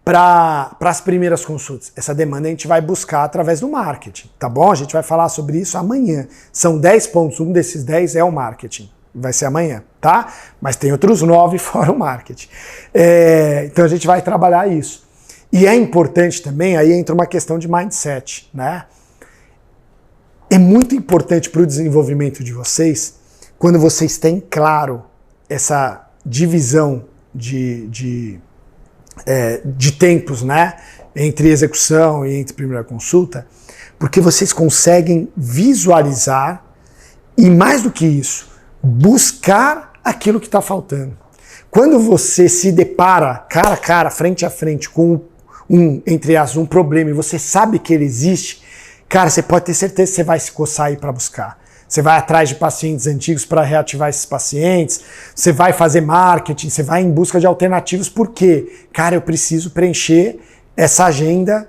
para as primeiras consultas. Essa demanda a gente vai buscar através do marketing, tá bom? A gente vai falar sobre isso amanhã. São 10 pontos, um desses 10 é o marketing. Vai ser amanhã, tá? Mas tem outros 9 fora o marketing. Então a gente vai trabalhar isso. E é importante também, aí entra uma questão de mindset, né? É muito importante para o desenvolvimento de vocês, quando vocês têm claro essa divisão de tempos, né? Entre execução e entre primeira consulta, porque vocês conseguem visualizar e, mais do que isso, buscar aquilo que está faltando. Quando você se depara cara a cara, frente a frente, com entre aspas, um problema e você sabe que ele existe, cara, você pode ter certeza que você vai se coçar aí para buscar. Você vai atrás de pacientes antigos para reativar esses pacientes, você vai fazer marketing, você vai em busca de alternativas, porque, cara, eu preciso preencher essa agenda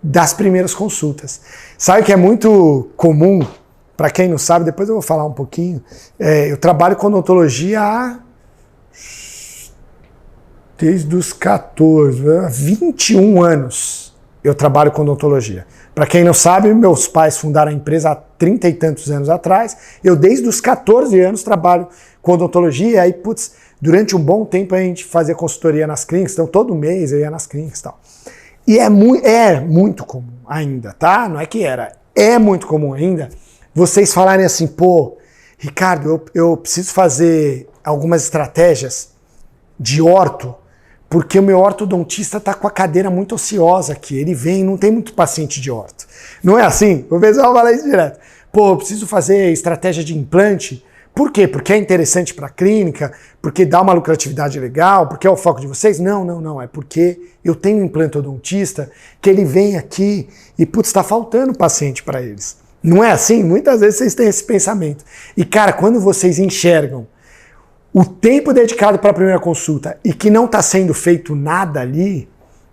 das primeiras consultas. Sabe que é muito comum, para quem não sabe, depois eu vou falar um pouquinho, eu trabalho com odontologia desde os 14, 21 anos eu trabalho com odontologia. Para quem não sabe, meus pais fundaram a empresa há 30 e tantos anos atrás. Eu, desde os 14 anos, trabalho com odontologia. E aí, durante um bom tempo a gente fazia consultoria nas clínicas. Então, todo mês eu ia nas clínicas e tal. E é muito comum ainda, tá? Não é que era. É muito comum ainda vocês falarem assim, pô, Ricardo, eu preciso fazer algumas estratégias de orto, porque o meu ortodontista está com a cadeira muito ociosa aqui. Ele vem, não tem muito paciente de orto. Não é assim? O pessoal fala isso direto. Pô, eu preciso fazer estratégia de implante. Por quê? Porque é interessante para a clínica? Porque dá uma lucratividade legal? Porque é o foco de vocês? Não. É porque eu tenho um implantodontista que ele vem aqui e, está faltando paciente para eles. Não é assim? Muitas vezes vocês têm esse pensamento. E cara, quando vocês enxergam o tempo dedicado para a primeira consulta e que não está sendo feito nada ali,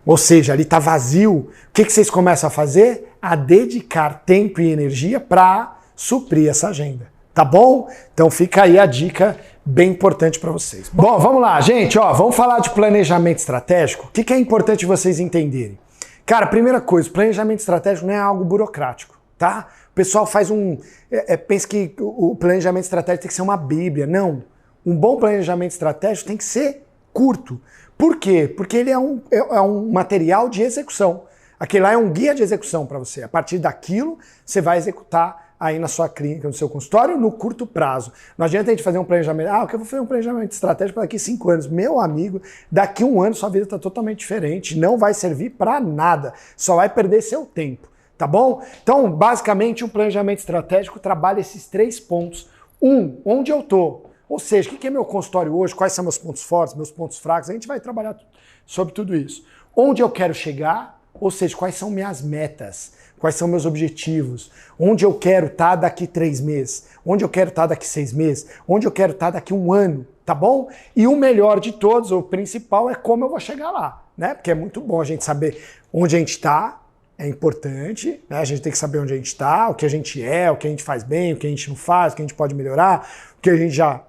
ou seja, ali está vazio, o que vocês começam a fazer? A dedicar tempo e energia para suprir essa agenda. Tá bom? Então fica aí a dica bem importante para vocês. Bom, vamos lá, gente. Vamos falar de planejamento estratégico. O que é importante vocês entenderem? Cara, primeira coisa, planejamento estratégico não é algo burocrático, tá? O pessoal faz pensa que o planejamento estratégico tem que ser uma bíblia. Não. Um bom planejamento estratégico tem que ser curto. Por quê? Porque ele é um material de execução. Aquele lá é um guia de execução para você. A partir daquilo, você vai executar aí na sua clínica, no seu consultório, no curto prazo. Não adianta a gente fazer um planejamento. Eu vou fazer um planejamento estratégico para daqui 5 anos. Meu amigo, daqui 1 ano sua vida está totalmente diferente. Não vai servir para nada. Só vai perder seu tempo. Tá bom? Então, basicamente, um planejamento estratégico trabalha esses 3 pontos. Onde eu estou? Ou seja, o que é meu consultório hoje? Quais são meus pontos fortes, meus pontos fracos? A gente vai trabalhar sobre tudo isso. Onde eu quero chegar? Ou seja, quais são minhas metas? Quais são meus objetivos? Onde eu quero estar daqui 3 meses? Onde eu quero estar daqui 6 meses? Onde eu quero estar daqui 1 ano? Tá bom? E o melhor de todos, o principal, é como eu vou chegar lá, né? Porque é muito bom a gente saber onde a gente está, é importante, né? A gente tem que saber onde a gente está, o que a gente é, o que a gente faz bem, o que a gente não faz, o que a gente pode melhorar, o que a gente já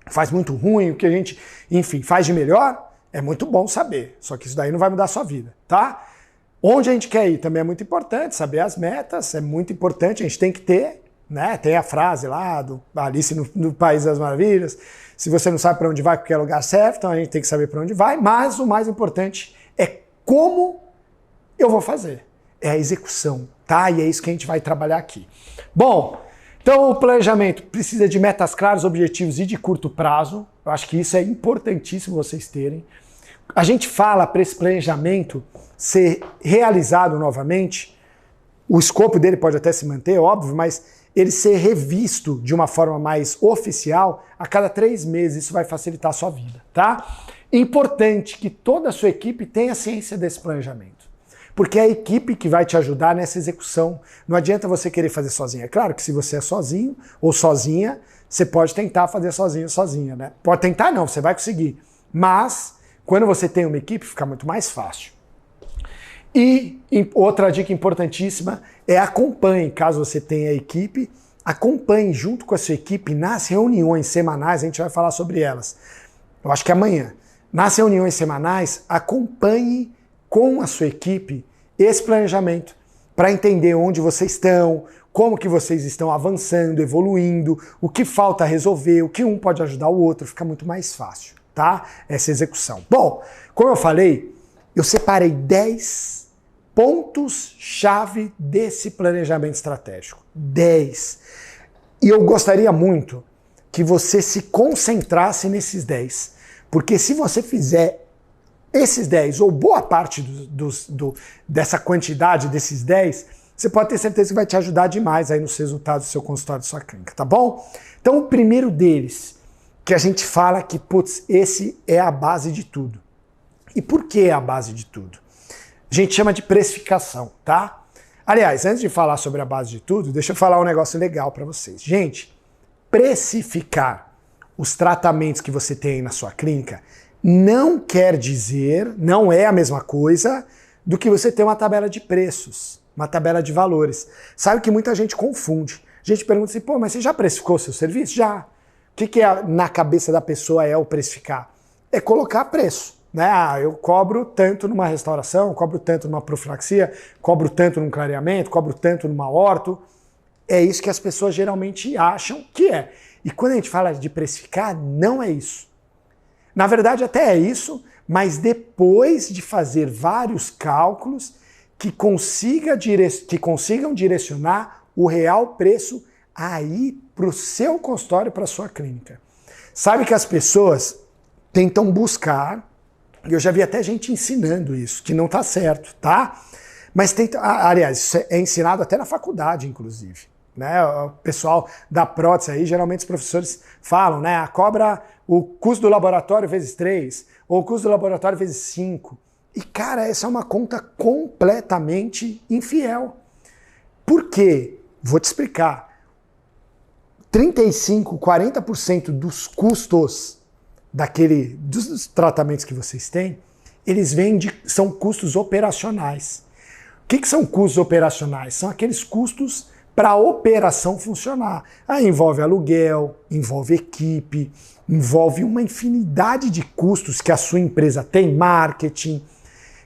faz muito ruim, o que a gente, enfim, faz de melhor. É muito bom saber, só que isso daí não vai mudar a sua vida, tá? Onde a gente quer ir também é muito importante, saber as metas, é muito importante, a gente tem que ter, né? Tem a frase lá do Alice no País das Maravilhas, se você não sabe para onde vai, qualquer lugar serve, então a gente tem que saber para onde vai, mas o mais importante é como eu vou fazer, é a execução, tá? E é isso que a gente vai trabalhar aqui. Bom, então o planejamento precisa de metas claras, objetivos e de curto prazo, eu acho que isso é importantíssimo vocês terem. A gente fala para esse planejamento ser realizado novamente, o escopo dele pode até se manter, óbvio, mas ele ser revisto de uma forma mais oficial a cada 3 meses, isso vai facilitar a sua vida, tá? Importante que toda a sua equipe tenha ciência desse planejamento, porque é a equipe que vai te ajudar nessa execução. Não adianta você querer fazer sozinho. É claro que se você é sozinho ou sozinha, você pode tentar fazer sozinho ou sozinha, né? Pode tentar não, você vai conseguir, mas quando você tem uma equipe, fica muito mais fácil. E outra dica importantíssima é acompanhe, caso você tenha equipe, acompanhe junto com a sua equipe nas reuniões semanais, a gente vai falar sobre elas. Eu acho que amanhã. Nas reuniões semanais, acompanhe com a sua equipe esse planejamento para entender onde vocês estão, como que vocês estão avançando, evoluindo, o que falta resolver, o que um pode ajudar o outro, fica muito mais fácil, tá? Essa execução. Bom, como eu falei, eu separei 10 pontos-chave desse planejamento estratégico. 10. E eu gostaria muito que você se concentrasse nesses 10. Porque se você fizer esses 10, ou boa parte dessa quantidade desses 10, você pode ter certeza que vai te ajudar demais aí nos resultados do seu consultório, da sua clínica, tá bom? Então o primeiro deles, que a gente fala que, putz, esse é a base de tudo. E por que é a base de tudo? A gente chama de precificação, tá? Aliás, antes de falar sobre a base de tudo, deixa eu falar um negócio legal para vocês. Gente, precificar os tratamentos que você tem na sua clínica não quer dizer, não é a mesma coisa do que você ter uma tabela de preços, uma tabela de valores. Sabe que muita gente confunde. A gente pergunta assim, pô, mas você já precificou o seu serviço? Já. O que na cabeça da pessoa é o precificar? É colocar preço. Né? Eu cobro tanto numa restauração, cobro tanto numa profilaxia, cobro tanto num clareamento, cobro tanto numa orto. É isso que as pessoas geralmente acham que é. E quando a gente fala de precificar, não é isso. Na verdade, até é isso, mas depois de fazer vários cálculos que consigam direcionar o real preço aí para o seu consultório, para a sua clínica. Sabe que as pessoas tentam buscar, e eu já vi até gente ensinando isso, que não está certo, tá? Mas aliás, isso é ensinado até na faculdade, inclusive. Né? O pessoal da prótese aí, geralmente os professores falam, né? Cobra o custo do laboratório vezes 3, ou o custo do laboratório vezes 5. E, cara, essa é uma conta completamente infiel. Por quê? Vou te explicar. 35%, 40% dos custos dos tratamentos que vocês têm, eles são custos operacionais. O que são custos operacionais? São aqueles custos para a operação funcionar. Aí envolve aluguel, envolve equipe, envolve uma infinidade de custos que a sua empresa tem, marketing,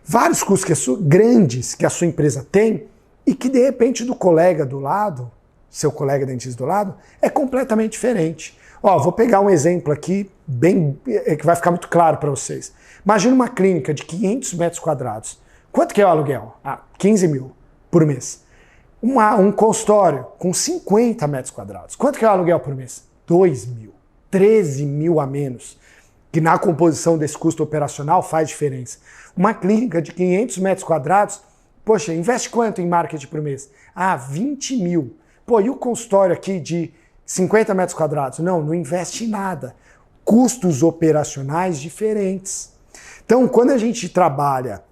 vários custos grandes que a sua empresa tem e que de repente do colega do lado, seu colega dentista do lado, é completamente diferente. Ó, vou pegar um exemplo aqui que vai ficar muito claro para vocês. Imagina uma clínica de 500 metros quadrados. Quanto que é o aluguel? 15 mil por mês. Um consultório com 50 metros quadrados. Quanto que é o aluguel por mês? 2 mil. 13 mil a menos. Que na composição desse custo operacional faz diferença. Uma clínica de 500 metros quadrados, poxa, investe quanto em marketing por mês? 20 mil. Pô, e o consultório aqui de 50 metros quadrados? Não investe em nada. Custos operacionais diferentes. Então, quando a gente trabalha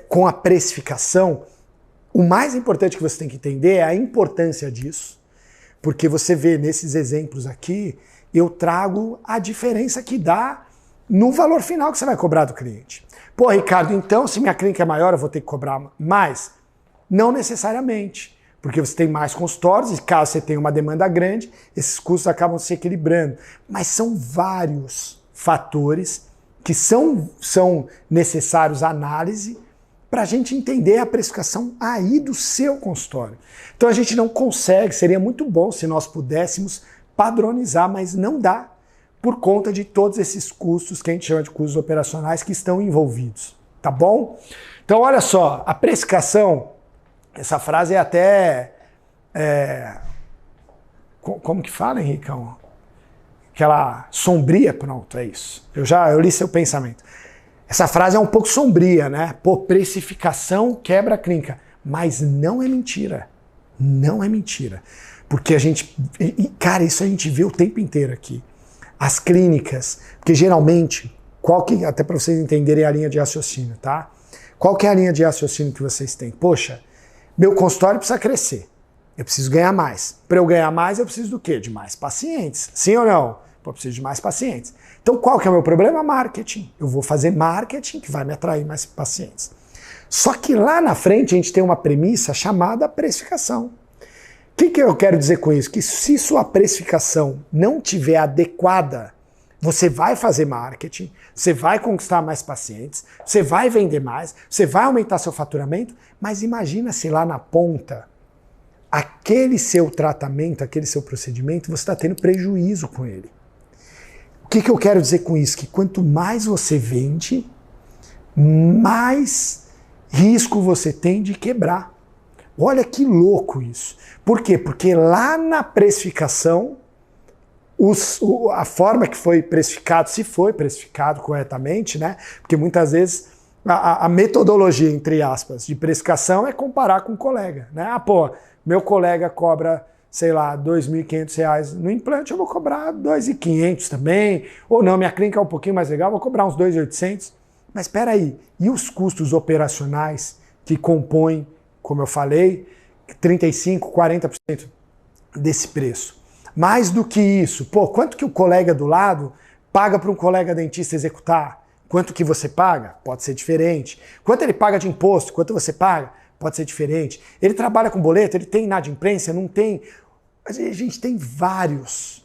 com a precificação, o mais importante que você tem que entender é a importância disso, porque você vê nesses exemplos aqui, eu trago a diferença que dá no valor final que você vai cobrar do cliente. Pô, Ricardo, então se minha clínica é maior, eu vou ter que cobrar mais? Não necessariamente, porque você tem mais consultórios e caso você tenha uma demanda grande, esses custos acabam se equilibrando. Mas são vários fatores que são necessários à análise para a gente entender a precificação aí do seu consultório. Então a gente não consegue, seria muito bom se nós pudéssemos padronizar, mas não dá por conta de todos esses custos que a gente chama de custos operacionais que estão envolvidos, tá bom? Então olha só, a precificação, essa frase é até... como que fala, Henricão? Aquela sombria, pronto, é isso. Eu li seu pensamento. Essa frase é um pouco sombria, né? Pô, precificação quebra a clínica. Mas não é mentira. Não é mentira. Porque a gente... Cara, isso a gente vê o tempo inteiro aqui. As clínicas... Porque geralmente, até para vocês entenderem a linha de raciocínio, tá? Qual que é a linha de raciocínio que vocês têm? Poxa, meu consultório precisa crescer. Eu preciso ganhar mais. Para eu ganhar mais, eu preciso do quê? De mais pacientes. Sim ou não? Pô, eu preciso de mais pacientes. Então, qual que é o meu problema? Marketing. Eu vou fazer marketing que vai me atrair mais pacientes. Só que lá na frente a gente tem uma premissa chamada precificação. O que eu quero dizer com isso? Que se sua precificação não tiver adequada, você vai fazer marketing, você vai conquistar mais pacientes, você vai vender mais, você vai aumentar seu faturamento, mas imagina se lá na ponta, aquele seu tratamento, aquele seu procedimento, você está tendo prejuízo com ele. O que eu quero dizer com isso? Que quanto mais você vende, mais risco você tem de quebrar. Olha que louco isso. Por quê? Porque lá na precificação, a forma que foi precificado, se foi precificado corretamente, né? Porque muitas vezes a metodologia, entre aspas, de precificação é comparar com o colega, né? Meu colega cobra, sei lá, R$ 2.500 no implante, eu vou cobrar R$ 2.500 também. Ou não, minha clínica é um pouquinho mais legal, vou cobrar uns R$ 2.800. Mas espera aí, e os custos operacionais que compõem, como eu falei, 35%, 40% desse preço? Mais do que isso, quanto que o colega do lado paga para um colega dentista executar? Quanto que você paga? Pode ser diferente. Quanto ele paga de imposto? Quanto você paga? Pode ser diferente. Ele trabalha com boleto? Ele tem inadimplência? Não tem? A gente tem vários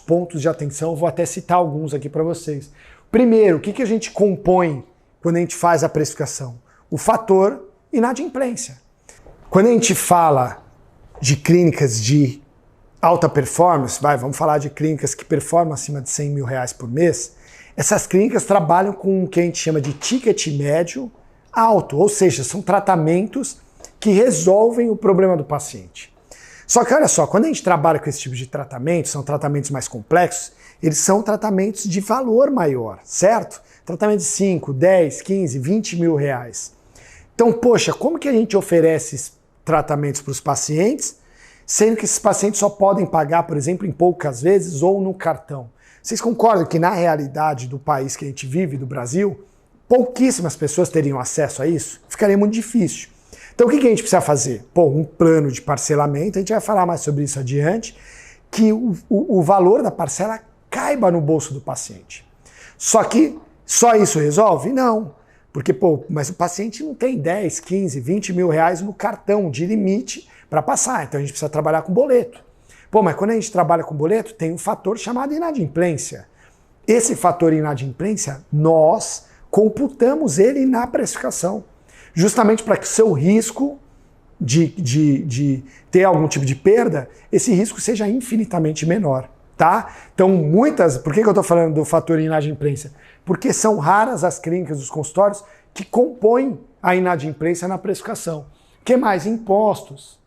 pontos de atenção. Eu vou até citar alguns aqui para vocês. Primeiro, o que a gente compõe quando a gente faz a precificação? O fator inadimplência. Quando a gente fala de clínicas de alta performance, vamos falar de clínicas que performam acima de R$ 100.000 por mês, essas clínicas trabalham com o que a gente chama de ticket médio alto, ou seja, são tratamentos que resolvem o problema do paciente. Só que olha só, quando a gente trabalha com esse tipo de tratamento, são tratamentos mais complexos, eles são tratamentos de valor maior, certo? Tratamento de 5, 10, 15, 20 mil reais. Então, poxa, como que a gente oferece esses tratamentos para os pacientes, sendo que esses pacientes só podem pagar, por exemplo, em poucas vezes ou no cartão? Vocês concordam que na realidade do país que a gente vive, do Brasil, pouquíssimas pessoas teriam acesso a isso? Ficaria muito difícil. Então o que a gente precisa fazer? Pô, um plano de parcelamento, a gente vai falar mais sobre isso adiante, que o valor da parcela caiba no bolso do paciente. Só que só isso resolve? Não. Porque, pô, mas o paciente não tem 10, 15, 20 mil reais no cartão de limite para passar, então a gente precisa trabalhar com boleto. Pô, mas quando a gente trabalha com boleto, tem um fator chamado inadimplência. Esse fator inadimplência, nós computamos ele na precificação, justamente para que o seu risco de ter algum tipo de perda, esse risco seja infinitamente menor, tá? Então por que eu estou falando do fator inadimplência? Porque são raras as clínicas dos consultórios que compõem a inadimplência na precificação. O que mais? Impostos.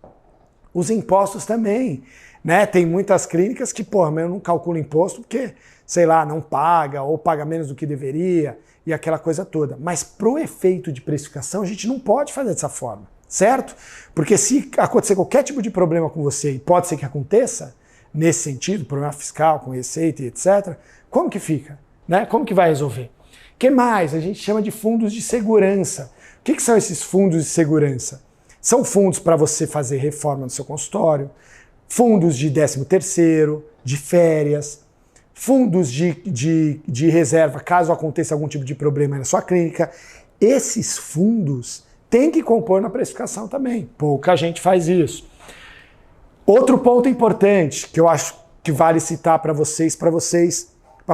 Os impostos também, né? Tem muitas clínicas que, pô, eu não calculo imposto porque, sei lá, não paga ou paga menos do que deveria e aquela coisa toda. Mas pro efeito de precificação a gente não pode fazer dessa forma, certo? Porque se acontecer qualquer tipo de problema com você, e pode ser que aconteça, nesse sentido, problema fiscal, com receita e etc., como que fica? Né? Como que vai resolver? O que mais? A gente chama de fundos de segurança. O que são esses fundos de segurança? São fundos para você fazer reforma no seu consultório, fundos de 13º, de férias, fundos de reserva caso aconteça algum tipo de problema na sua clínica. Esses fundos têm que compor na precificação também. Pouca gente faz isso. Outro ponto importante que eu acho que vale citar para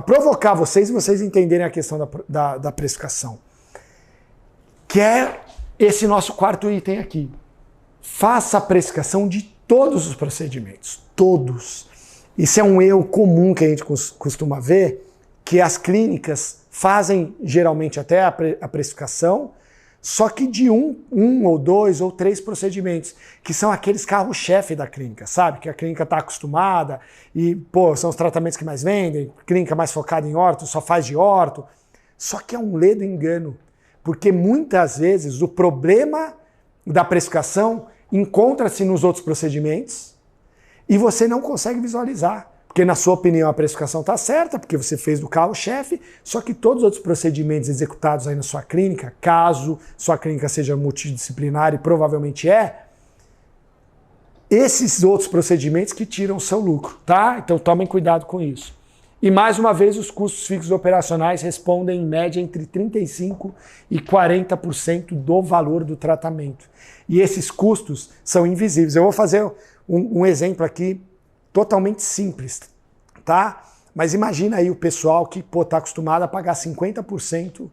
provocar vocês e vocês entenderem a questão da precificação, que é esse nosso quarto item aqui. Faça a precificação de todos os procedimentos, todos. Isso é um erro comum que a gente costuma ver, que as clínicas fazem geralmente até a precificação, só que de um ou 2 ou 3 procedimentos, que são aqueles carro-chefe da clínica, sabe? Que a clínica está acostumada e, pô, são os tratamentos que mais vendem, clínica mais focada em orto, só faz de orto. Só que é um ledo engano, porque muitas vezes o problema da precificação encontra-se nos outros procedimentos e você não consegue visualizar. Porque, na sua opinião, a precificação está certa, porque você fez do carro-chefe, só que todos os outros procedimentos executados aí na sua clínica, caso sua clínica seja multidisciplinar, e provavelmente é, esses outros procedimentos que tiram o seu lucro, tá? Então tomem cuidado com isso. E, mais uma vez, os custos fixos operacionais respondem, em média, entre 35% e 40% do valor do tratamento. E esses custos são invisíveis. Eu vou fazer um exemplo aqui totalmente simples, tá? Mas imagina aí o pessoal que está acostumado a pagar 50%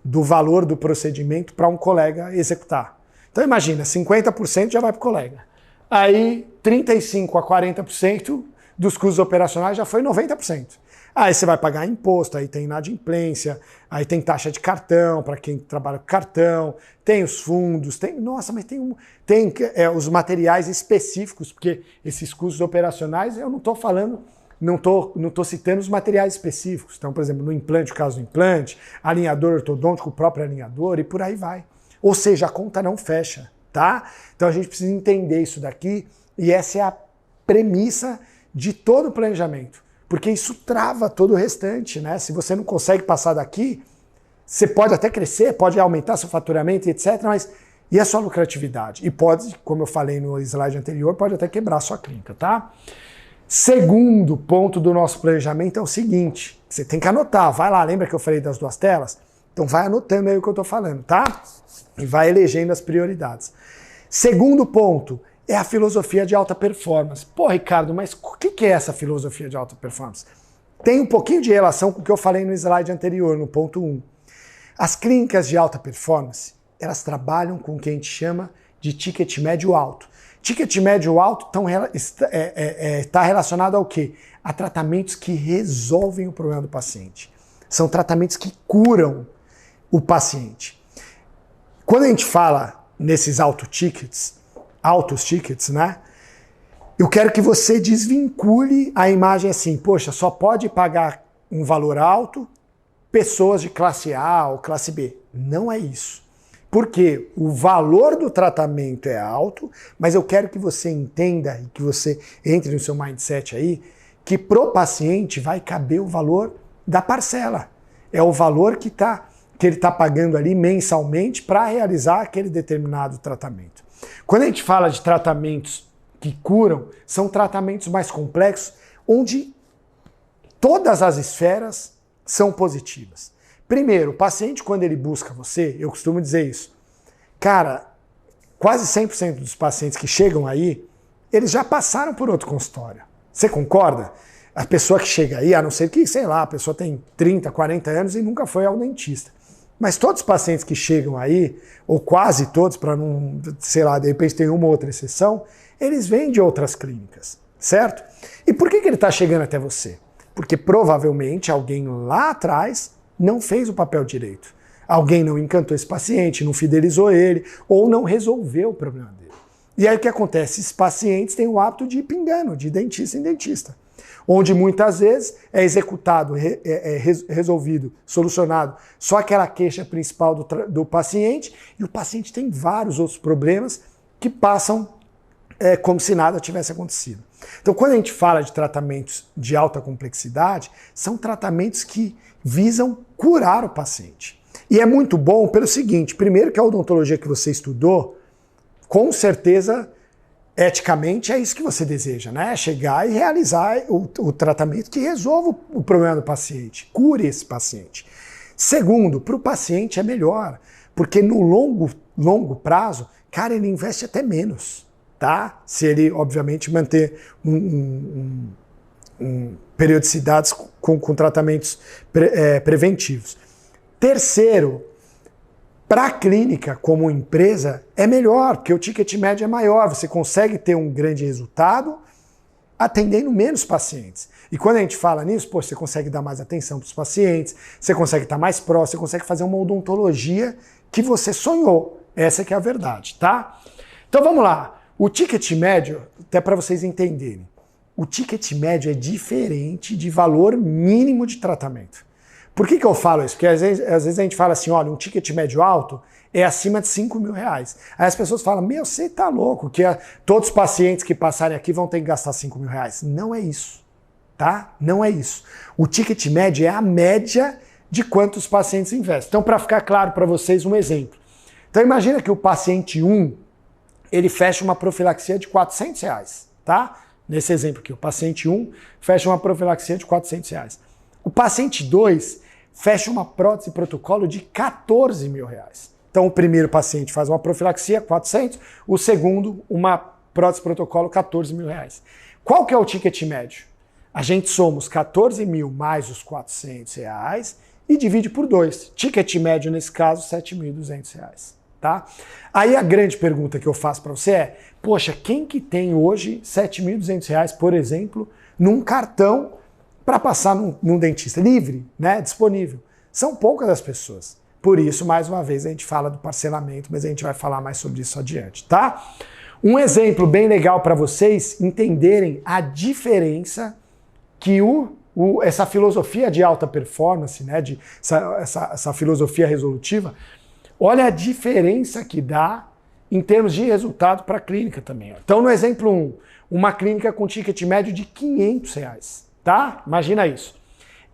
do valor do procedimento para um colega executar. Então imagina, 50% já vai para o colega. Aí 35% a 40% dos custos operacionais já foi 90%. Aí você vai pagar imposto, aí tem inadimplência, aí tem taxa de cartão para quem trabalha com cartão, tem os fundos, tem, nossa, mas tem os materiais específicos, porque esses custos operacionais eu não estou falando, não tô citando os materiais específicos. Então, por exemplo, no implante, o caso do implante, alinhador ortodôntico, o próprio alinhador e por aí vai. Ou seja, a conta não fecha, tá? Então a gente precisa entender isso daqui e essa é a premissa de todo o planejamento. Porque isso trava todo o restante, né? Se você não consegue passar daqui, você pode até crescer, pode aumentar seu faturamento, etc., mas e a sua lucratividade? E pode, como eu falei no slide anterior, pode até quebrar a sua clínica, tá? Segundo ponto do nosso planejamento é o seguinte, você tem que anotar, vai lá, lembra que eu falei das 2 telas? Então vai anotando aí o que eu tô falando, tá? E vai elegendo as prioridades. Segundo ponto, é a filosofia de alta performance. Pô, Ricardo, mas o que é essa filosofia de alta performance? Tem um pouquinho de relação com o que eu falei no slide anterior, no ponto 1. As clínicas de alta performance, elas trabalham com o que a gente chama de ticket médio alto. Ticket médio alto está relacionado ao quê? A tratamentos que resolvem o problema do paciente. São tratamentos que curam o paciente. Quando a gente fala nesses altos tickets, né? Eu quero que você desvincule a imagem assim, poxa, só pode pagar um valor alto pessoas de classe A ou classe B. Não é isso. Porque o valor do tratamento é alto, mas eu quero que você entenda e que você entre no seu mindset aí, que pro paciente vai caber o valor da parcela. É o valor que está que ele está pagando ali mensalmente para realizar aquele determinado tratamento. Quando a gente fala de tratamentos que curam, são tratamentos mais complexos, onde todas as esferas são positivas. Primeiro, o paciente, quando ele busca você, eu costumo dizer isso, cara, quase 100% dos pacientes que chegam aí, eles já passaram por outro consultório. Você concorda? A pessoa que chega aí, a não ser que, sei lá, a pessoa tem 30, 40 anos e nunca foi ao dentista. Mas todos os pacientes que chegam aí, ou quase todos, para não, sei lá, de repente tem uma ou outra exceção, eles vêm de outras clínicas, certo? E por que ele está chegando até você? Porque provavelmente alguém lá atrás não fez o papel direito. Alguém não encantou esse paciente, não fidelizou ele, ou não resolveu o problema dele. E aí o que acontece? Esses pacientes têm o hábito de ir pingando, de dentista em dentista. Onde muitas vezes é executado, resolvido, solucionado só aquela queixa principal do paciente, e o paciente tem vários outros problemas que passam como se nada tivesse acontecido. Então, quando a gente fala de tratamentos de alta complexidade, são tratamentos que visam curar o paciente. E é muito bom pelo seguinte, primeiro que a odontologia que você estudou, com certeza, eticamente, é isso que você deseja, né? Chegar e realizar o tratamento que resolva o problema do paciente, cure esse paciente. Segundo, para o paciente é melhor, porque no longo prazo, cara, ele investe até menos, tá? Se ele, obviamente, manter periodicidades com tratamentos preventivos. Terceiro, para a clínica, como empresa, é melhor, porque o ticket médio é maior, você consegue ter um grande resultado atendendo menos pacientes. E quando a gente fala nisso, pô, você consegue dar mais atenção para os pacientes, você consegue estar mais próximo, você consegue fazer uma odontologia que você sonhou. Essa que é a verdade, tá? Então vamos lá. O ticket médio, até para vocês entenderem, o ticket médio é diferente de valor mínimo de tratamento. Por que eu falo isso? Porque às vezes a gente fala assim, olha, um ticket médio alto é acima de 5 mil reais. Aí as pessoas falam, meu, você tá louco, que todos os pacientes que passarem aqui vão ter que gastar 5 mil reais. Não é isso, tá? Não é isso. O ticket médio é a média de quantos pacientes investem. Então, para ficar claro para vocês, um exemplo. Então, imagina que o paciente 1, ele fecha uma profilaxia de 400 reais, tá? Nesse exemplo aqui, o paciente 1 fecha uma profilaxia de 400 reais. O paciente 2 fecha uma prótese protocolo de 14 mil reais. Então o primeiro paciente faz uma profilaxia, 400, o segundo, uma prótese protocolo, 14 mil reais. Qual que é o ticket médio? A gente soma os 14 mil mais os 400 reais e divide por 2. Ticket médio, nesse caso, 7.200 reais. Tá? Aí a grande pergunta que eu faço para você é, poxa, quem que tem hoje 7.200 reais, por exemplo, num cartão para passar num dentista livre, né, disponível? São poucas as pessoas. Por isso, mais uma vez, a gente fala do parcelamento, mas a gente vai falar mais sobre isso adiante, tá? Um exemplo bem legal para vocês entenderem a diferença que essa filosofia de alta performance, né, essa filosofia resolutiva, olha a diferença que dá em termos de resultado para a clínica também. Então, no exemplo 1, uma clínica com ticket médio de 500 reais. Tá? Imagina isso.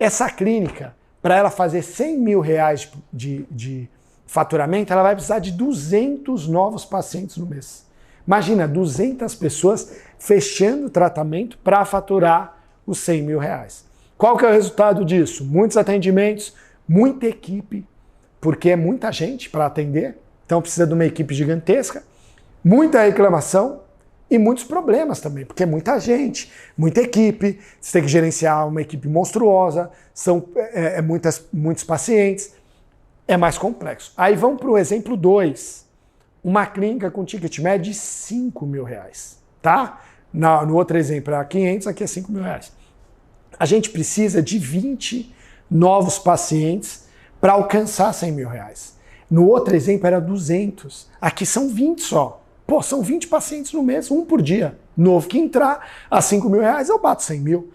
Essa clínica, para ela fazer 100 mil reais de faturamento, ela vai precisar de 200 novos pacientes no mês. Imagina, 200 pessoas fechando o tratamento para faturar os 100 mil reais. Qual que é o resultado disso? Muitos atendimentos, muita equipe, porque é muita gente para atender, então precisa de uma equipe gigantesca, muita reclamação, e muitos problemas também, porque é muita gente, muita equipe, você tem que gerenciar uma equipe monstruosa, são muitos pacientes, é mais complexo. Aí vamos para o exemplo 2, uma clínica com ticket médio de 5 mil reais, tá? No outro exemplo é 500, aqui é 5 mil reais. A gente precisa de 20 novos pacientes para alcançar 100 mil reais. No outro exemplo era 200, aqui são 20 só. Pô, são 20 pacientes no mês, um por dia. Novo que entrar, a 5 mil reais eu bato 100 mil.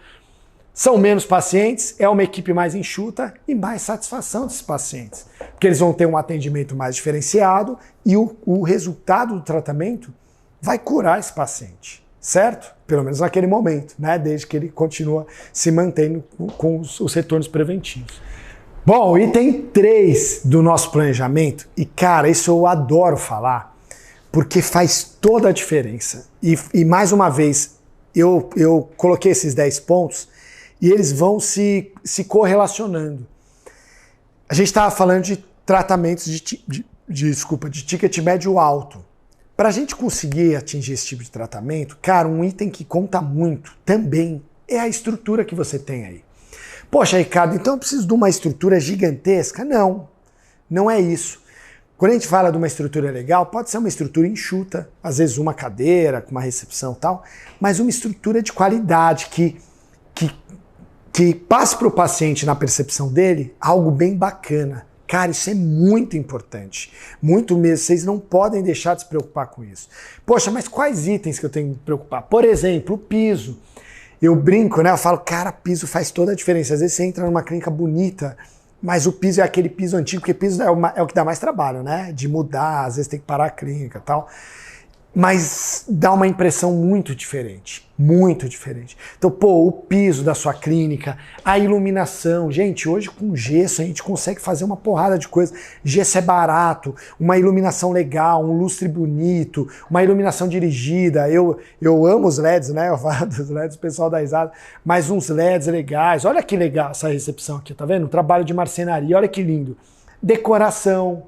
São menos pacientes, é uma equipe mais enxuta e mais satisfação desses pacientes. Porque eles vão ter um atendimento mais diferenciado e o resultado do tratamento vai curar esse paciente, certo? Pelo menos naquele momento, né? Desde que ele continua se mantendo com os retornos preventivos. Bom, item 3 do nosso planejamento, e cara, isso eu adoro falar, porque faz toda a diferença. E mais uma vez, eu coloquei esses 10 pontos e eles vão se correlacionando. A gente estava falando de tratamentos de ticket médio alto. Para a gente conseguir atingir esse tipo de tratamento, cara, um item que conta muito também é a estrutura que você tem aí. Poxa, Ricardo, então eu preciso de uma estrutura gigantesca? Não, não é isso. Quando a gente fala de uma estrutura legal, pode ser uma estrutura enxuta, às vezes uma cadeira com uma recepção e tal, mas uma estrutura de qualidade que passe para o paciente na percepção dele algo bem bacana. Cara, isso é muito importante, muito mesmo, vocês não podem deixar de se preocupar com isso. Poxa, mas quais itens que eu tenho que me preocupar? Por exemplo, o piso. Eu brinco, né? Eu falo, cara, piso faz toda a diferença. Às vezes você entra numa clínica bonita, mas o piso é aquele piso antigo, porque piso é o que dá mais trabalho, né? De mudar, às vezes tem que parar a clínica e tal. Mas dá uma impressão muito diferente, muito diferente. Então, pô, o piso da sua clínica, a iluminação. Gente, hoje com gesso a gente consegue fazer uma porrada de coisa. Gesso é barato, uma iluminação legal, um lustre bonito, uma iluminação dirigida. Eu amo os LEDs, né? Eu falo dos LEDs, o pessoal dá risada, mas uns LEDs legais. Olha que legal essa recepção aqui, tá vendo? Um trabalho de marcenaria, olha que lindo. Decoração.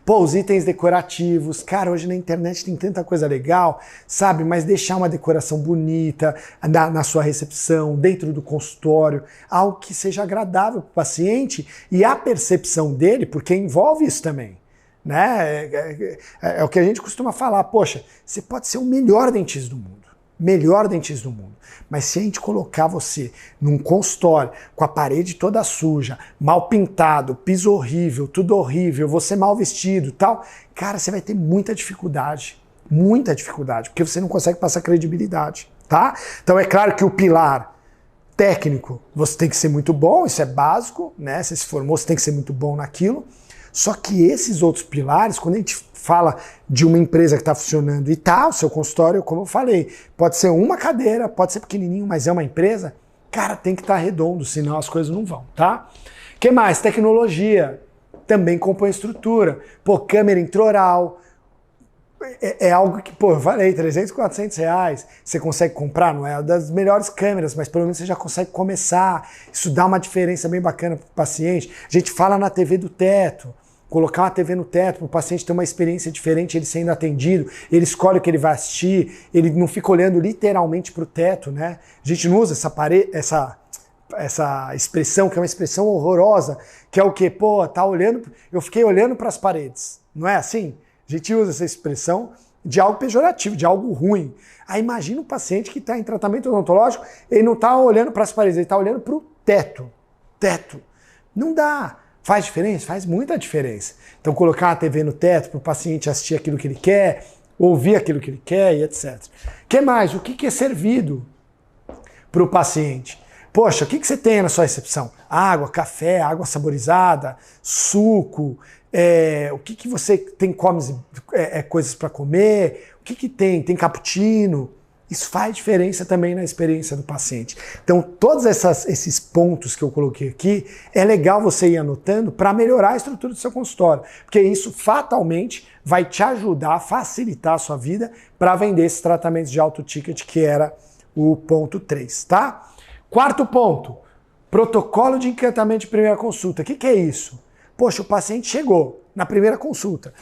Pô, os itens decorativos, cara, hoje na internet tem tanta coisa legal, sabe? Mas deixar uma decoração bonita na sua recepção, dentro do consultório, algo que seja agradável para o paciente e a percepção dele, porque envolve isso também, né? É o que a gente costuma falar, poxa, você pode ser o melhor dentista do mundo. Melhor dentista do mundo. Mas se a gente colocar você num consultório com a parede toda suja, mal pintado, piso horrível, tudo horrível, você mal vestido e tal, cara, você vai ter muita dificuldade, porque você não consegue passar credibilidade, tá? Então é claro que o pilar técnico, você tem que ser muito bom, isso é básico, né? Você se formou, você tem que ser muito bom naquilo. Só que esses outros pilares, quando a gente fala de uma empresa que está funcionando e tá, o seu consultório, como eu falei, pode ser uma cadeira, pode ser pequenininho, mas é uma empresa, cara, tem que estar redondo, senão as coisas não vão, tá? O que mais? Tecnologia também compõe estrutura. Pô, câmera intraoral, é algo que, pô, eu falei, 300, 400 reais, você consegue comprar, não é das melhores câmeras, mas pelo menos você já consegue começar, isso dá uma diferença bem bacana para o paciente. A gente fala na TV do teto, colocar uma TV no teto para o paciente ter uma experiência diferente, ele sendo atendido, ele escolhe o que ele vai assistir, ele não fica olhando literalmente para o teto, né? A gente não usa essa expressão, que é uma expressão horrorosa, que é o quê? Pô, tá olhando, eu fiquei olhando para as paredes, não é assim? A gente usa essa expressão de algo pejorativo, de algo ruim. Aí imagina um paciente que está em tratamento odontológico, ele não está olhando para as paredes, ele está olhando para o teto. Teto. Não dá. Faz diferença? Faz muita diferença. Então colocar a TV no teto para o paciente assistir aquilo que ele quer, ouvir aquilo que ele quer e etc. O que mais? O que é servido para o paciente? Poxa, o que você tem na sua recepção? Água, café, água saborizada, suco, o que você tem, come coisas para comer, o que tem? Tem cappuccino. Isso faz diferença também na experiência do paciente. Então, todos esses pontos que eu coloquei aqui, é legal você ir anotando para melhorar a estrutura do seu consultório, porque isso fatalmente vai te ajudar a facilitar a sua vida para vender esses tratamentos de alto ticket, que era o ponto 3, tá? Quarto ponto, protocolo de encantamento de primeira consulta. O que é isso? Poxa, o paciente chegou na primeira consulta.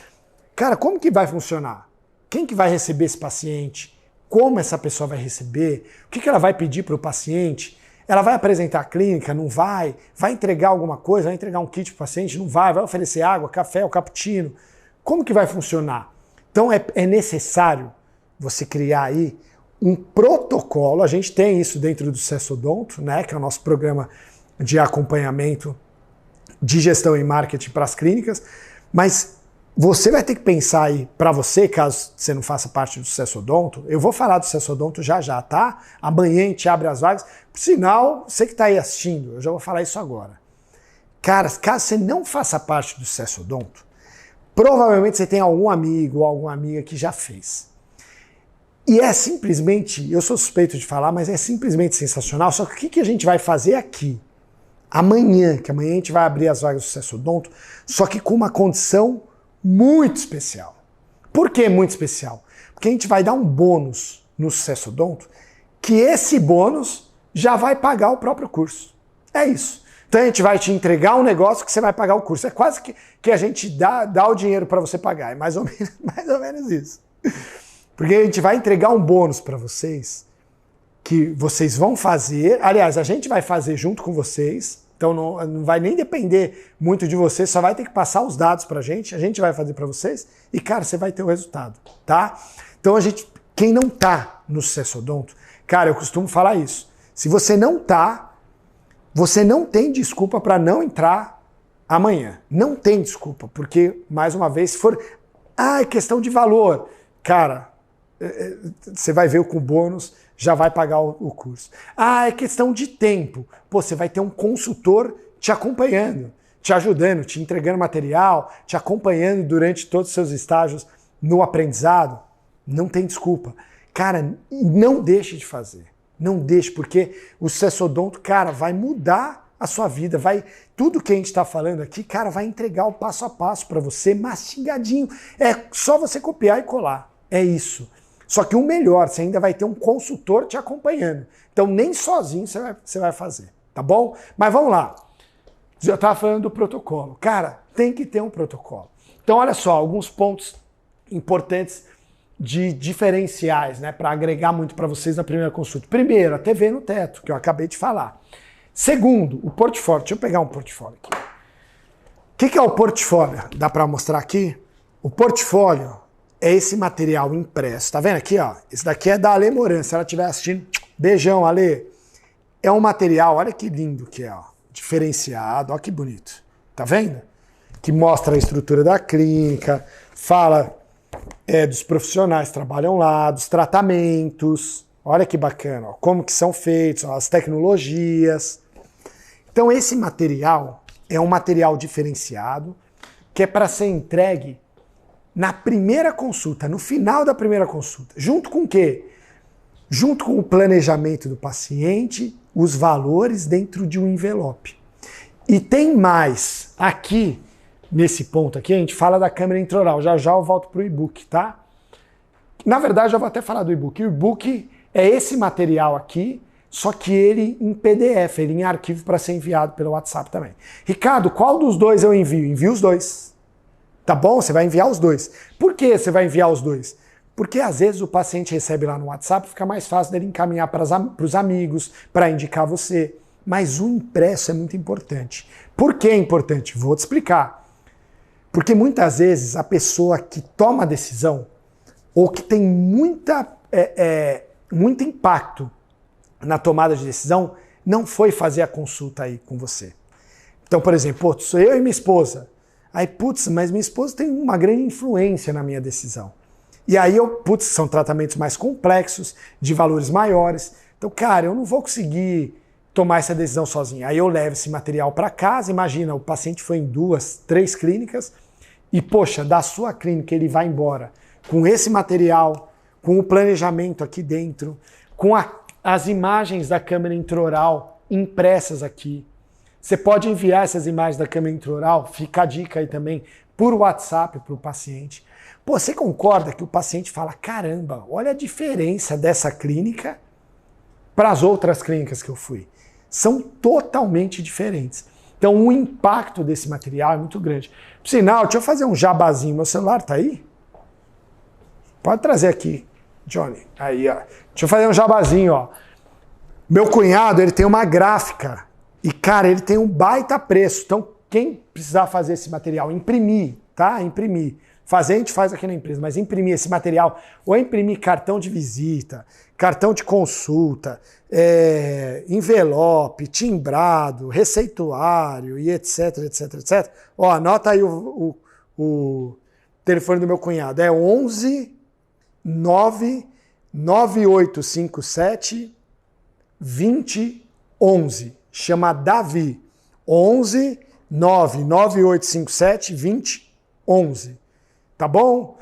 Cara, como que vai funcionar? Quem que vai receber esse paciente? Como essa pessoa vai receber? O que ela vai pedir para o paciente? Ela vai apresentar a clínica? Não vai? Vai entregar alguma coisa? Vai entregar um kit para o paciente? Não vai? Vai oferecer água, café, o cappuccino? Como que vai funcionar? Então é necessário você criar aí um protocolo. A gente tem isso dentro do Cessodonto, né, que é o nosso programa de acompanhamento de gestão e marketing para as clínicas, mas você vai ter que pensar aí, para você, caso você não faça parte do Cessodonto, eu vou falar do Cessodonto já, tá? Amanhã a gente abre as vagas. Por sinal, você que está aí assistindo, eu já vou falar isso agora. Cara, caso você não faça parte do Cessodonto, provavelmente você tem algum amigo ou alguma amiga que já fez. E é simplesmente, eu sou suspeito de falar, mas é simplesmente sensacional. Só que o que a gente vai fazer aqui? amanhã, que amanhã a gente vai abrir as vagas do Sucesso Odonto, só que com uma condição muito especial. Por que muito especial? Porque a gente vai dar um bônus no Sucesso Odonto, que esse bônus já vai pagar o próprio curso. É isso. Então a gente vai te entregar um negócio que você vai pagar o curso. É quase que a gente dá o dinheiro para você pagar. É mais ou menos isso. Porque a gente vai entregar um bônus para vocês que vocês vão fazer. Aliás, a gente vai fazer junto com vocês. Então não vai nem depender muito de vocês, só vai ter que passar os dados pra gente, a gente vai fazer para vocês e, cara, você vai ter o resultado, tá? Então quem não tá no Sucesso Odonto, cara, eu costumo falar isso. Se você não tá, você não tem desculpa para não entrar amanhã. Não tem desculpa, porque, mais uma vez, se for, é questão de valor, cara, você vai ver com o bônus, já vai pagar o curso. É questão de tempo. Pô, você vai ter um consultor te acompanhando, te ajudando, te entregando material, te acompanhando durante todos os seus estágios no aprendizado. Não tem desculpa. Cara, não deixe de fazer. Não deixe, porque o Sucesso Odonto, cara, vai mudar a sua vida. Tudo que a gente está falando aqui, cara, vai entregar o passo a passo para você, mastigadinho. É só você copiar e colar. É isso. Só que o melhor, você ainda vai ter um consultor te acompanhando. Então nem sozinho você vai fazer, tá bom? Mas vamos lá. Eu estava falando do protocolo. Cara, tem que ter um protocolo. Então olha só, alguns pontos importantes de diferenciais, né, para agregar muito para vocês na primeira consulta. Primeiro, a TV no teto, que eu acabei de falar. Segundo, o portfólio. Deixa eu pegar um portfólio aqui. O que é o portfólio? Dá para mostrar aqui? O portfólio é esse material impresso. Tá vendo aqui, ó? Esse daqui é da Ale Moran. Se ela estiver assistindo, beijão, Ale. É um material, olha que lindo que é, ó. Diferenciado, ó que bonito. Tá vendo? Que mostra a estrutura da clínica, fala dos profissionais que trabalham lá, dos tratamentos. Olha que bacana, ó, como que são feitos, ó, as tecnologias. Então esse material é um material diferenciado que é para ser entregue na primeira consulta, no final da primeira consulta. Junto com o quê? Junto com o planejamento do paciente, os valores dentro de um envelope. E tem mais. Aqui, nesse ponto aqui, a gente fala da câmera intraoral. Já já eu volto para o e-book, tá? Na verdade, eu vou até falar do e-book. O e-book é esse material aqui, só que ele em PDF, ele em arquivo para ser enviado pelo WhatsApp também. Ricardo, qual dos dois eu envio? Envio os dois. Tá bom? Você vai enviar os dois. Por que você vai enviar os dois? Porque às vezes o paciente recebe lá no WhatsApp, fica mais fácil dele encaminhar para os amigos, para indicar você. Mas o impresso é muito importante. Por que é importante? Vou te explicar. Porque muitas vezes a pessoa que toma a decisão, ou que tem muito impacto na tomada de decisão, não foi fazer a consulta aí com você. Então, por exemplo, sou eu e minha esposa. Aí, mas minha esposa tem uma grande influência na minha decisão. E aí, são tratamentos mais complexos, de valores maiores. Então, cara, eu não vou conseguir tomar essa decisão sozinho. Aí eu levo esse material para casa, imagina, o paciente foi em 2, 3 clínicas e, poxa, da sua clínica ele vai embora com esse material, com o planejamento aqui dentro, com as imagens da câmera intraoral impressas aqui. Você pode enviar essas imagens da câmera intraoral, fica a dica aí também, por WhatsApp para o paciente. Pô, você concorda que o paciente fala, caramba, olha a diferença dessa clínica para as outras clínicas que eu fui. São totalmente diferentes. Então o impacto desse material é muito grande. Por sinal, deixa eu fazer um jabazinho. Meu celular tá aí? Pode trazer aqui, Johnny. Aí, ó. Deixa eu fazer um jabazinho, ó. Meu cunhado, ele tem uma gráfica. E, cara, ele tem um baita preço. Então, quem precisar fazer esse material, imprimir, tá? Imprimir. Fazer a gente faz aqui na empresa, mas imprimir esse material, ou imprimir cartão de visita, cartão de consulta, envelope, timbrado, receituário e etc, etc, etc. Ó, anota aí o telefone do meu cunhado. É 11 9 9857 2011. Chama Davi. 11 9 9857 2011. Tá bom?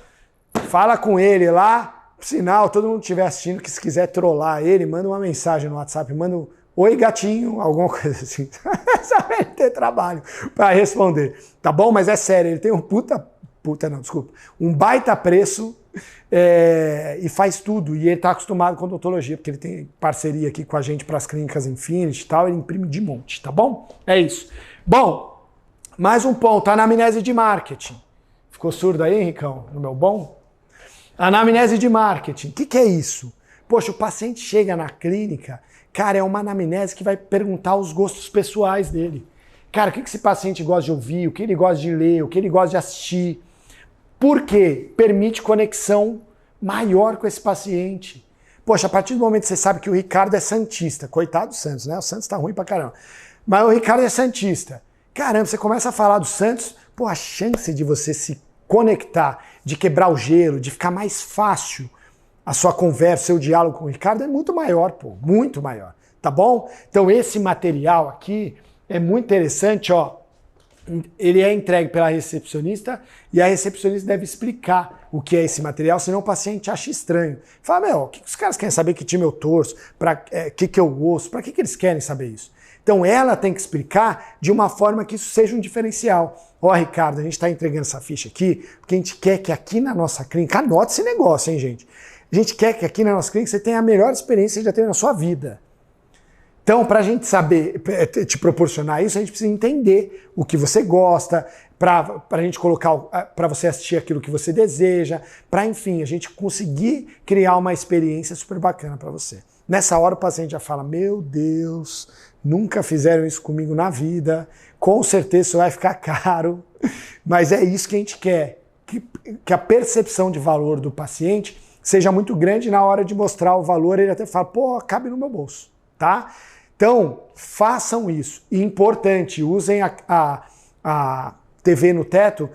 Fala com ele lá. Por sinal, todo mundo que estiver assistindo, que se quiser trollar ele, manda uma mensagem no WhatsApp, manda oi gatinho, alguma coisa assim. Sabe, ele ter trabalho para responder. Tá bom? Mas é sério, ele tem um um baita preço e faz tudo. E ele tá acostumado com odontologia, porque ele tem parceria aqui com a gente para as clínicas Infinity e tal, ele imprime de monte, tá bom? É isso. Bom, mais um ponto, anamnese de marketing. Ficou surdo aí, Henricão, no meu bom? Anamnese de marketing, o que é isso? Poxa, o paciente chega na clínica, cara, é uma anamnese que vai perguntar os gostos pessoais dele. Cara, o que esse paciente gosta de ouvir, o que ele gosta de ler, o que ele gosta de assistir. Por quê? Permite conexão maior com esse paciente. Poxa, a partir do momento que você sabe que o Ricardo é santista, coitado do Santos, né? O Santos tá ruim pra caramba. Mas o Ricardo é santista. Caramba, você começa a falar do Santos, pô, a chance de você se conectar, de quebrar o gelo, de ficar mais fácil a sua conversa, seu diálogo com o Ricardo é muito maior, pô, muito maior, tá bom? Então esse material aqui é muito interessante, ó. Ele é entregue pela recepcionista e a recepcionista deve explicar o que é esse material, senão o paciente acha estranho. Fala, meu, o que os caras querem saber que time eu torço, que eu ouço, para que eles querem saber isso? Então ela tem que explicar de uma forma que isso seja um diferencial. Ó, Ricardo, a gente está entregando essa ficha aqui porque a gente quer que aqui na nossa clínica, anote esse negócio, hein, gente? A gente quer que aqui na nossa clínica você tenha a melhor experiência que já teve na sua vida. Então, para a gente saber te proporcionar isso, a gente precisa entender o que você gosta, para a gente colocar, para você assistir aquilo que você deseja, para, enfim, a gente conseguir criar uma experiência super bacana para você. Nessa hora o paciente já fala, meu Deus, nunca fizeram isso comigo na vida, com certeza isso vai ficar caro, mas é isso que a gente quer, que a percepção de valor do paciente seja muito grande na hora de mostrar o valor, ele até fala, pô, cabe no meu bolso, tá? Então, façam isso. E importante, usem a TV no teto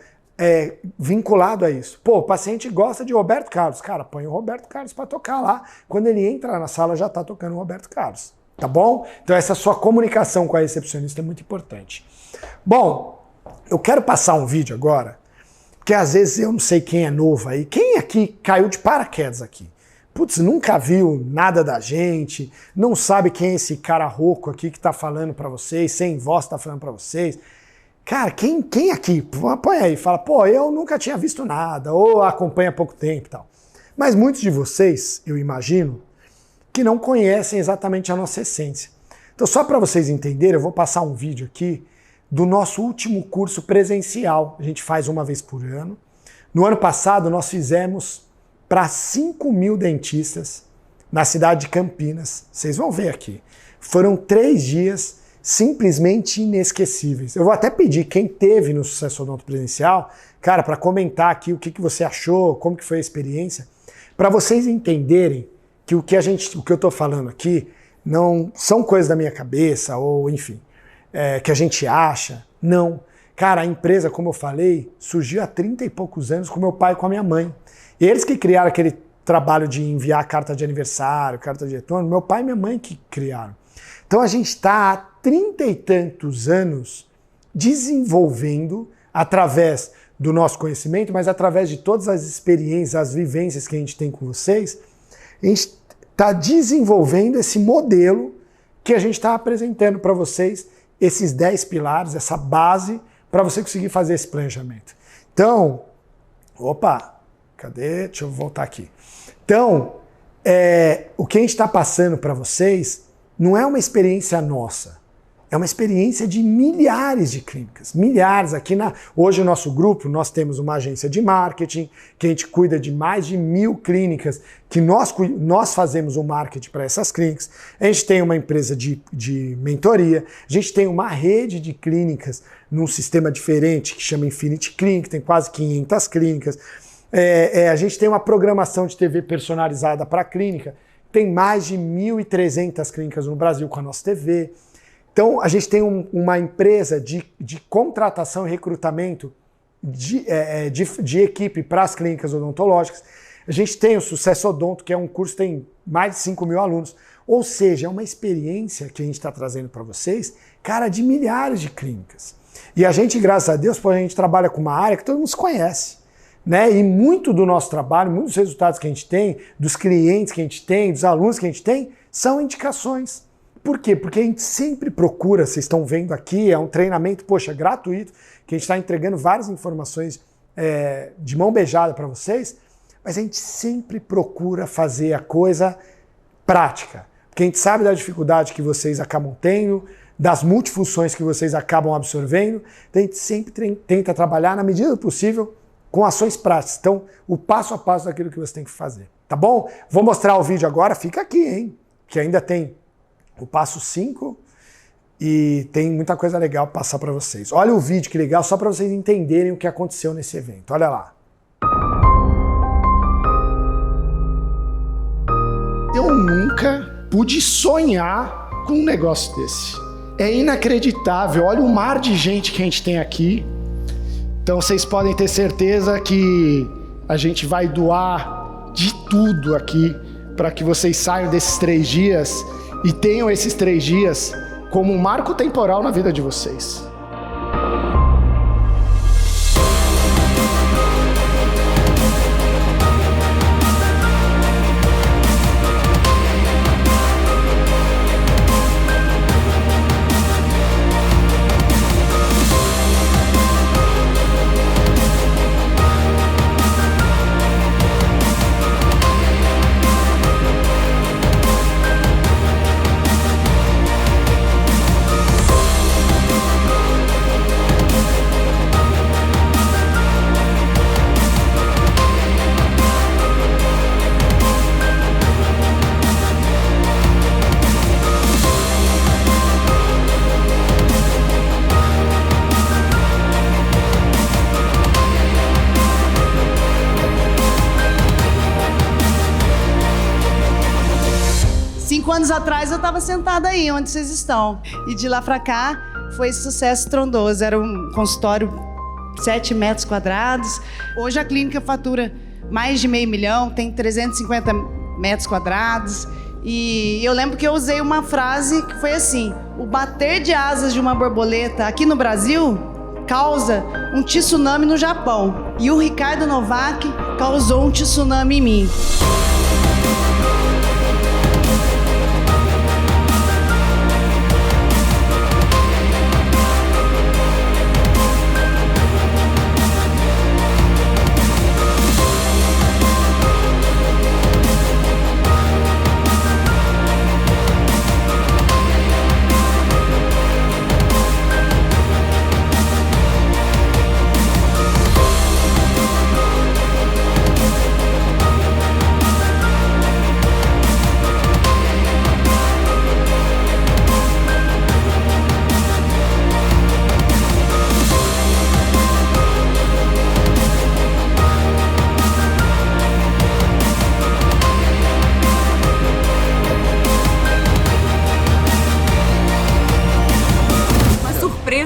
vinculado a isso. Pô, o paciente gosta de Roberto Carlos. Cara, põe o Roberto Carlos para tocar lá. Quando ele entra na sala, já está tocando o Roberto Carlos. Tá bom? Então, essa sua comunicação com a recepcionista é muito importante. Bom, eu quero passar um vídeo agora, porque às vezes eu não sei quem é novo aí. Quem aqui caiu de paraquedas aqui? Putz, nunca viu nada da gente, não sabe quem é esse cara rouco aqui que tá falando pra vocês, sem voz tá falando pra vocês. Cara, quem aqui? Põe aí, fala, pô, eu nunca tinha visto nada, ou acompanha há pouco tempo e tal. Mas muitos de vocês, eu imagino, que não conhecem exatamente a nossa essência. Então, só para vocês entenderem, eu vou passar um vídeo aqui do nosso último curso presencial. A gente faz uma vez por ano. No ano passado, nós fizemos para 5.000 dentistas na cidade de Campinas. Vocês vão ver aqui. Foram 3 dias simplesmente inesquecíveis. Eu vou até pedir quem teve no Sucesso Odonto presencial, cara, para comentar aqui o que você achou, como que foi a experiência, para vocês entenderem que o que eu estou falando aqui não são coisas da minha cabeça ou, enfim, que a gente acha. Não. Cara, a empresa, como eu falei, surgiu há 30 e poucos anos com meu pai e com a minha mãe. Eles que criaram aquele trabalho de enviar carta de aniversário, carta de retorno, meu pai e minha mãe que criaram. Então a gente está há 30 e tantos anos desenvolvendo, através do nosso conhecimento, mas através de todas as experiências, as vivências que a gente tem com vocês, a gente está desenvolvendo esse modelo que a gente está apresentando para vocês, esses 10 pilares, essa base, para você conseguir fazer esse planejamento. Então, cadê? Deixa eu voltar aqui. Então, o que a gente está passando para vocês não é uma experiência nossa, é uma experiência de milhares de clínicas, milhares. Hoje, o nosso grupo, nós temos uma agência de marketing, que a gente cuida de mais de 1.000 clínicas, que nós fazemos o marketing para essas clínicas. A gente tem uma empresa de mentoria, a gente tem uma rede de clínicas num sistema diferente, que chama Infinity Clinic, tem quase 500 clínicas. A gente tem uma programação de TV personalizada para a clínica, tem mais de 1.300 clínicas no Brasil com a nossa TV. Então, a gente tem uma empresa de contratação e recrutamento de equipe para as clínicas odontológicas. A gente tem o Sucesso Odonto, que é um curso que tem mais de 5.000 alunos. Ou seja, é uma experiência que a gente está trazendo para vocês, cara, de milhares de clínicas. E a gente, graças a Deus, a gente trabalha com uma área que todo mundo se conhece. Né? E muito do nosso trabalho, muitos dos resultados que a gente tem, dos clientes que a gente tem, dos alunos que a gente tem, são indicações. por quê? Porque a gente sempre procura, vocês estão vendo aqui, é um treinamento, poxa, gratuito, que a gente está entregando várias informações de mão beijada para vocês, mas a gente sempre procura fazer a coisa prática. Porque a gente sabe da dificuldade que vocês acabam tendo, das multifunções que vocês acabam absorvendo, então a gente sempre tenta trabalhar na medida do possível com ações práticas. Então, o passo a passo daquilo que você tem que fazer. Tá bom? Vou mostrar o vídeo agora, fica aqui, hein? Que ainda tem o passo 5 e tem muita coisa legal para passar para vocês. Olha o vídeo, que legal, só para vocês entenderem o que aconteceu nesse evento. Olha lá. Eu nunca pude sonhar com um negócio desse. É inacreditável, olha o mar de gente que a gente tem aqui. Então vocês podem ter certeza que a gente vai doar de tudo aqui para que vocês saiam desses 3 dias e tenham esses 3 dias como um marco temporal na vida de vocês.
Anos atrás eu estava sentada aí, onde vocês estão. E de lá para cá foi esse sucesso estrondoso. Era um consultório 7 metros quadrados. Hoje a clínica fatura mais de $500 mil, tem 350 metros quadrados. E eu lembro que eu usei uma frase que foi assim: o bater de asas de uma borboleta aqui no Brasil causa um tsunami no Japão. E o Ricardo Novak causou um tsunami em mim.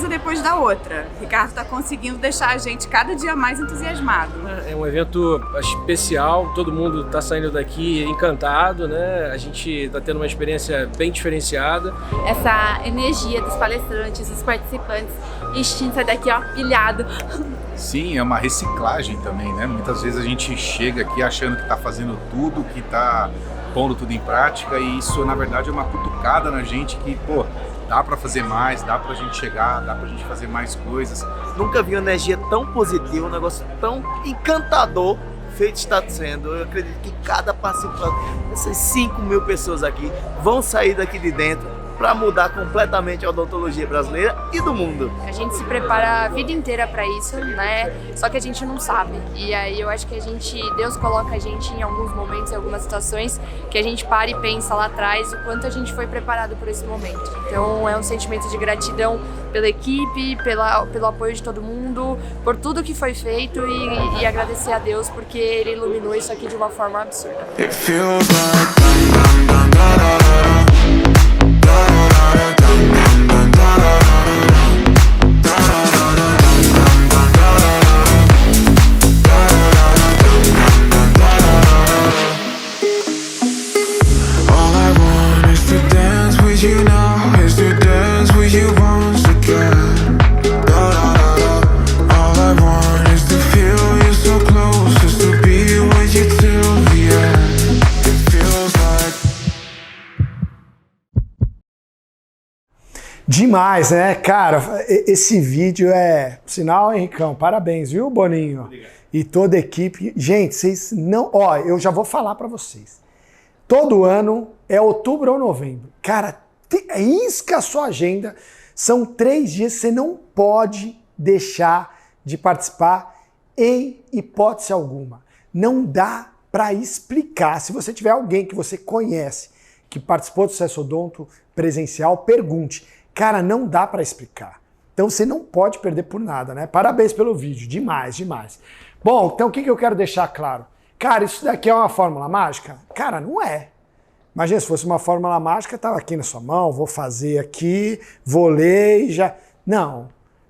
Depois da outra. O Ricardo está conseguindo deixar a gente cada dia mais entusiasmado.
É um evento especial, todo mundo está saindo daqui encantado, né? A gente está tendo uma experiência bem diferenciada.
Essa energia dos palestrantes, dos participantes, a gente sai daqui, ó, pilhado.
Sim, é uma reciclagem também, né? Muitas vezes a gente chega aqui achando que está fazendo tudo, que está pondo tudo em prática, e isso na verdade é uma cutucada na gente que, pô, dá pra fazer mais, dá pra gente chegar, dá pra gente fazer mais coisas.
Nunca vi uma energia tão positiva, um negócio tão encantador feito está sendo. Eu acredito que cada participante, essas 5 mil pessoas aqui, vão sair daqui de dentro para mudar completamente a odontologia brasileira e do mundo.
A gente se prepara a vida inteira para isso, né? Só que a gente não sabe. E aí eu acho que Deus coloca a gente em alguns momentos, em algumas situações, que a gente para e pensa lá atrás o quanto a gente foi preparado por esse momento. Então é um sentimento de gratidão pela equipe, pelo apoio de todo mundo, por tudo que foi feito e agradecer a Deus porque Ele iluminou isso aqui de uma forma absurda.
Demais, né? Cara, esse vídeo é sinal, Henricão. Parabéns, viu, Boninho? Obrigado. E toda a equipe. Gente, vocês não... Ó, eu já vou falar para vocês. Todo ano é outubro ou novembro. Cara, isca a sua agenda. São 3 dias, você não pode deixar de participar em hipótese alguma. Não dá para explicar. Se você tiver alguém que você conhece, que participou do Sucesso Odonto presencial, pergunte. Cara, não dá para explicar. Então você não pode perder por nada, né? Parabéns pelo vídeo, demais, demais. Bom, então o que eu quero deixar claro? Cara, isso daqui é uma fórmula mágica? Cara, não é. Imagina se fosse uma fórmula mágica, estava aqui na sua mão, vou fazer aqui, vou ler e já... Não,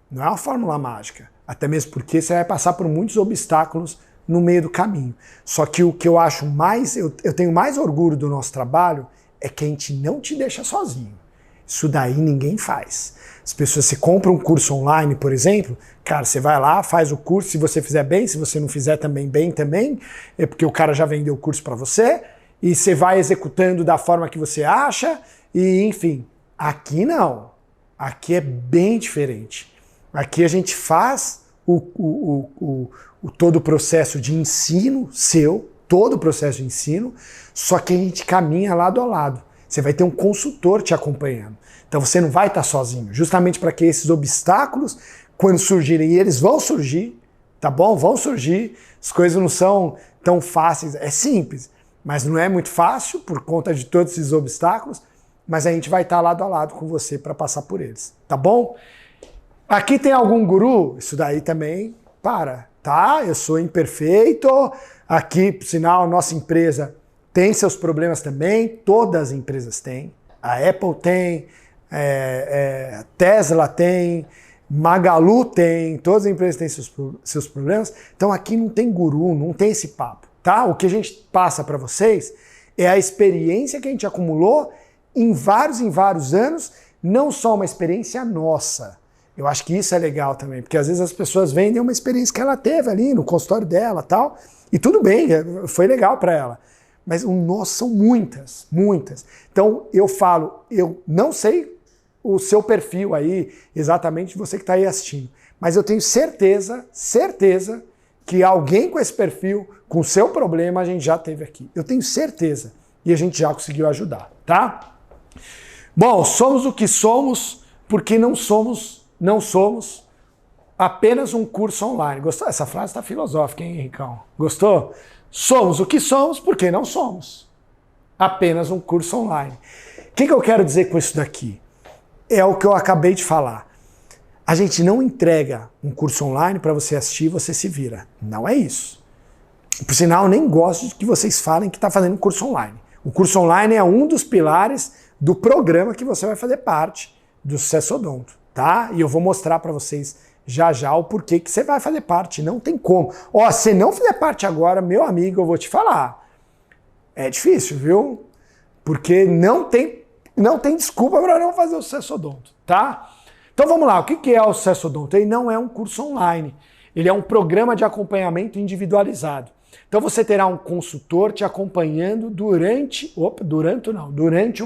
não é uma fórmula mágica. Até mesmo porque você vai passar por muitos obstáculos no meio do caminho. Só que o que eu acho mais... Eu tenho mais orgulho do nosso trabalho é que a gente não te deixa sozinho. Isso daí ninguém faz. As pessoas, se compram um curso online, por exemplo, cara, você vai lá, faz o curso, se você fizer bem, se você não fizer também bem também, é porque o cara já vendeu o curso para você, e você vai executando da forma que você acha, e enfim. Aqui não. Aqui é bem diferente. Aqui a gente faz todo o processo de ensino seu, todo o processo de ensino, só que a gente caminha lado a lado. Você vai ter um consultor te acompanhando. Então você não vai estar sozinho, justamente para que esses obstáculos, quando surgirem, e eles vão surgir, tá bom? Vão surgir, as coisas não são tão fáceis, é simples, mas não é muito fácil por conta de todos esses obstáculos, mas a gente vai estar lado a lado com você para passar por eles, tá bom? Aqui tem algum guru? Isso daí também, tá? Eu sou imperfeito, aqui, por sinal, a nossa empresa tem seus problemas também, todas as empresas têm, a Apple tem, Tesla tem, Magalu tem, todas as empresas têm seus problemas, então aqui não tem guru, não tem esse papo, tá? O que a gente passa para vocês é a experiência que a gente acumulou em vários anos, não só uma experiência nossa. Eu acho que isso é legal também, porque às vezes as pessoas vendem uma experiência que ela teve ali no consultório dela, tal, e tudo bem, foi legal para ela. Mas o nosso são muitas. Então eu falo, eu não sei o seu perfil aí, exatamente você que está aí assistindo, mas eu tenho certeza que alguém com esse perfil, com o seu problema, a gente já teve aqui. Eu tenho certeza. E a gente já conseguiu ajudar, tá? Bom, somos o que somos porque não somos apenas um curso online. Gostou? Essa frase está filosófica, hein, Henricão? Gostou? Somos o que somos porque não somos apenas um curso online. O que eu quero dizer com isso daqui? É o que eu acabei de falar. A gente não entrega um curso online para você assistir e você se vira. Não é isso. Por sinal, eu nem gosto de que vocês falem que está fazendo um curso online. O curso online é um dos pilares do programa que você vai fazer parte do Sucesso Odonto, tá? E eu vou mostrar para vocês já o porquê que você vai fazer parte, não tem como. Ó, se não fizer parte agora, meu amigo, eu vou te falar. É difícil, viu? Porque não tem desculpa para não fazer o Sucesso Odonto, tá? Então vamos lá, o que é o Sucesso Odonto? Ele não é um curso online, ele é um programa de acompanhamento individualizado. Então você terá um consultor te acompanhando durante o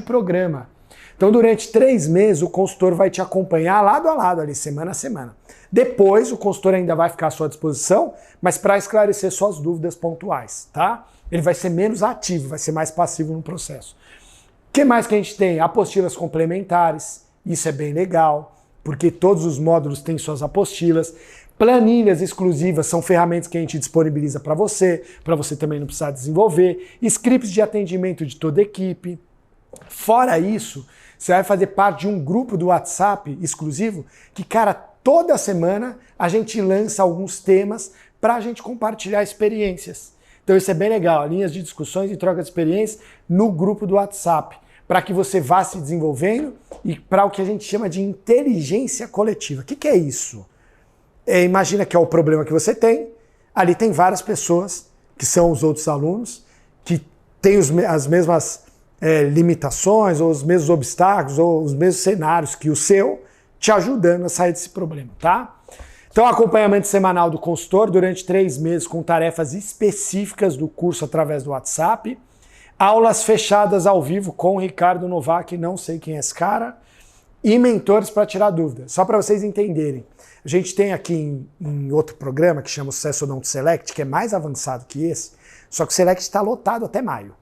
programa. Então durante 3 meses o consultor vai te acompanhar lado a lado ali, semana a semana. Depois o consultor ainda vai ficar à sua disposição, mas para esclarecer suas dúvidas pontuais, tá? Ele vai ser menos ativo, vai ser mais passivo no processo. O que mais que a gente tem? Apostilas complementares, isso é bem legal, porque todos os módulos têm suas apostilas. Planilhas exclusivas são ferramentas que a gente disponibiliza para você também não precisar desenvolver. Scripts de atendimento de toda a equipe. Fora isso, você vai fazer parte de um grupo do WhatsApp exclusivo que, cara, toda semana a gente lança alguns temas para a gente compartilhar experiências. Então isso é bem legal, linhas de discussões e troca de experiências no grupo do WhatsApp, para que você vá se desenvolvendo e para o que a gente chama de inteligência coletiva. O que é isso? Imagina que é o problema que você tem, ali tem várias pessoas, que são os outros alunos, que têm as mesmas limitações, ou os mesmos obstáculos, ou os mesmos cenários que o seu, te ajudando a sair desse problema, tá? Então, acompanhamento semanal do consultor durante 3 meses com tarefas específicas do curso através do WhatsApp, aulas fechadas ao vivo com o Ricardo Novak, não sei quem é esse cara, e mentores para tirar dúvidas. Só para vocês entenderem. A gente tem aqui em outro programa que chama o Sucesso Odonto Select, que é mais avançado que esse, só que o Select está lotado até maio.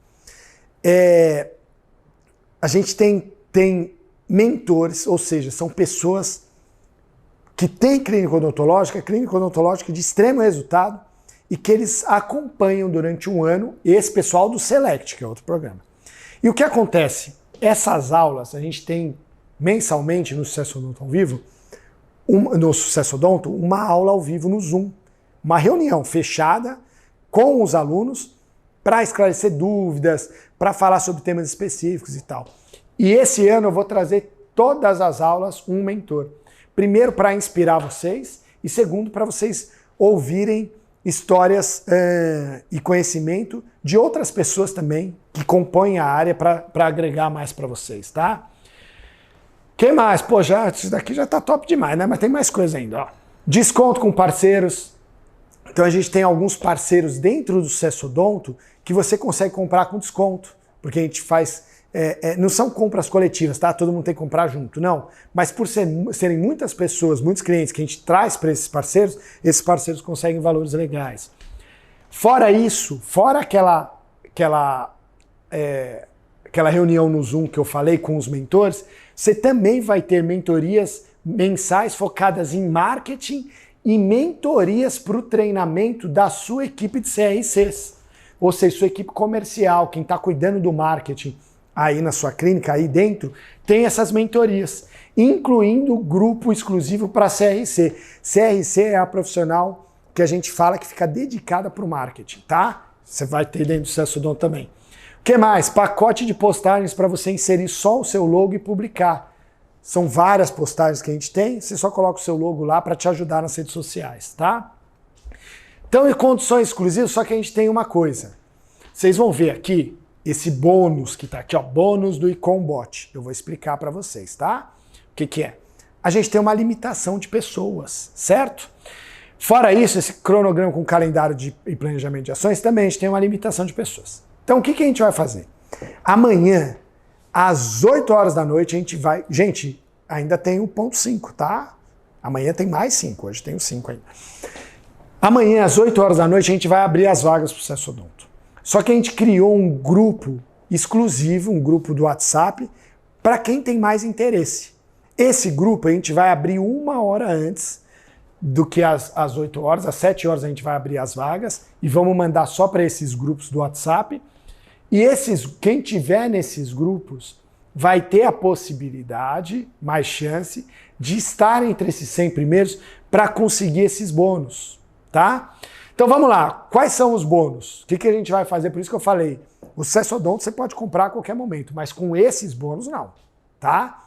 A gente tem mentores, ou seja, são pessoas que têm clínica odontológica de extremo resultado e que eles acompanham durante um ano esse pessoal do Select, que é outro programa. E o que acontece? Essas aulas a gente tem mensalmente no Sucesso Odonto ao vivo, no Sucesso Odonto, uma aula ao vivo no Zoom, uma reunião fechada com os alunos para esclarecer dúvidas, para falar sobre temas específicos e tal. E esse ano eu vou trazer todas as aulas um mentor. Primeiro, para inspirar vocês, e segundo, para vocês ouvirem histórias e conhecimento de outras pessoas também que compõem a área para agregar mais para vocês, tá? Que mais? Pô, isso daqui já tá top demais, né? Mas tem mais coisa ainda, ó. Desconto com parceiros. Então a gente tem alguns parceiros dentro do Sucesso Odonto que você consegue comprar com desconto, porque a gente faz... não são compras coletivas, tá? Todo mundo tem que comprar junto, não. Mas por serem muitas pessoas, muitos clientes que a gente traz para esses parceiros conseguem valores legais. Fora isso, fora aquela reunião no Zoom que eu falei com os mentores, você também vai ter mentorias mensais focadas em marketing e mentorias para o treinamento da sua equipe de CRCs. Ou seja, sua equipe comercial, quem está cuidando do marketing aí na sua clínica, aí dentro, tem essas mentorias, incluindo grupo exclusivo para CRC. CRC é a profissional que a gente fala que fica dedicada para o marketing, tá? Você vai ter dentro do Sucesso Odonto também. O que mais? Pacote de postagens para você inserir só o seu logo e publicar. São várias postagens que a gente tem, você só coloca o seu logo lá para te ajudar nas redes sociais, tá? Então, em condições exclusivas, só que a gente tem uma coisa. Vocês vão ver aqui esse bônus que tá aqui, ó, bônus do Ecombot. Eu vou explicar para vocês, tá? O que é? A gente tem uma limitação de pessoas, certo? Fora isso, esse cronograma com calendário e planejamento de ações, também a gente tem uma limitação de pessoas. Então, o que a gente vai fazer? Amanhã, às 8 horas da noite, a gente vai... Gente, ainda tem o ponto 5, tá? Amanhã tem mais 5, hoje tem o 5 ainda. Amanhã, às 8 horas da noite, a gente vai abrir as vagas para o Sucesso Odonto. Só que a gente criou um grupo exclusivo, um grupo do WhatsApp, para quem tem mais interesse. Esse grupo a gente vai abrir 1 hora antes do que às 8 horas, às 7 horas a gente vai abrir as vagas e vamos mandar só para esses grupos do WhatsApp. E quem tiver nesses grupos vai ter a possibilidade, mais chance, de estar entre esses 100 primeiros para conseguir esses bônus, tá? Então vamos lá, quais são os bônus? O que a gente vai fazer? Por isso que eu falei, o Sucesso Odonto você pode comprar a qualquer momento, mas com esses bônus não, tá?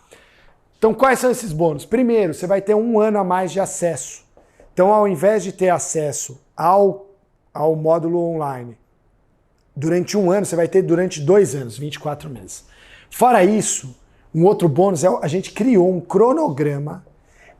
Então quais são esses bônus? Primeiro, você vai ter 1 ano a mais de acesso. Então ao invés de ter acesso ao módulo online durante 1 ano, você vai ter durante 2 anos, 24 meses. Fora isso, um outro bônus é a gente criou um cronograma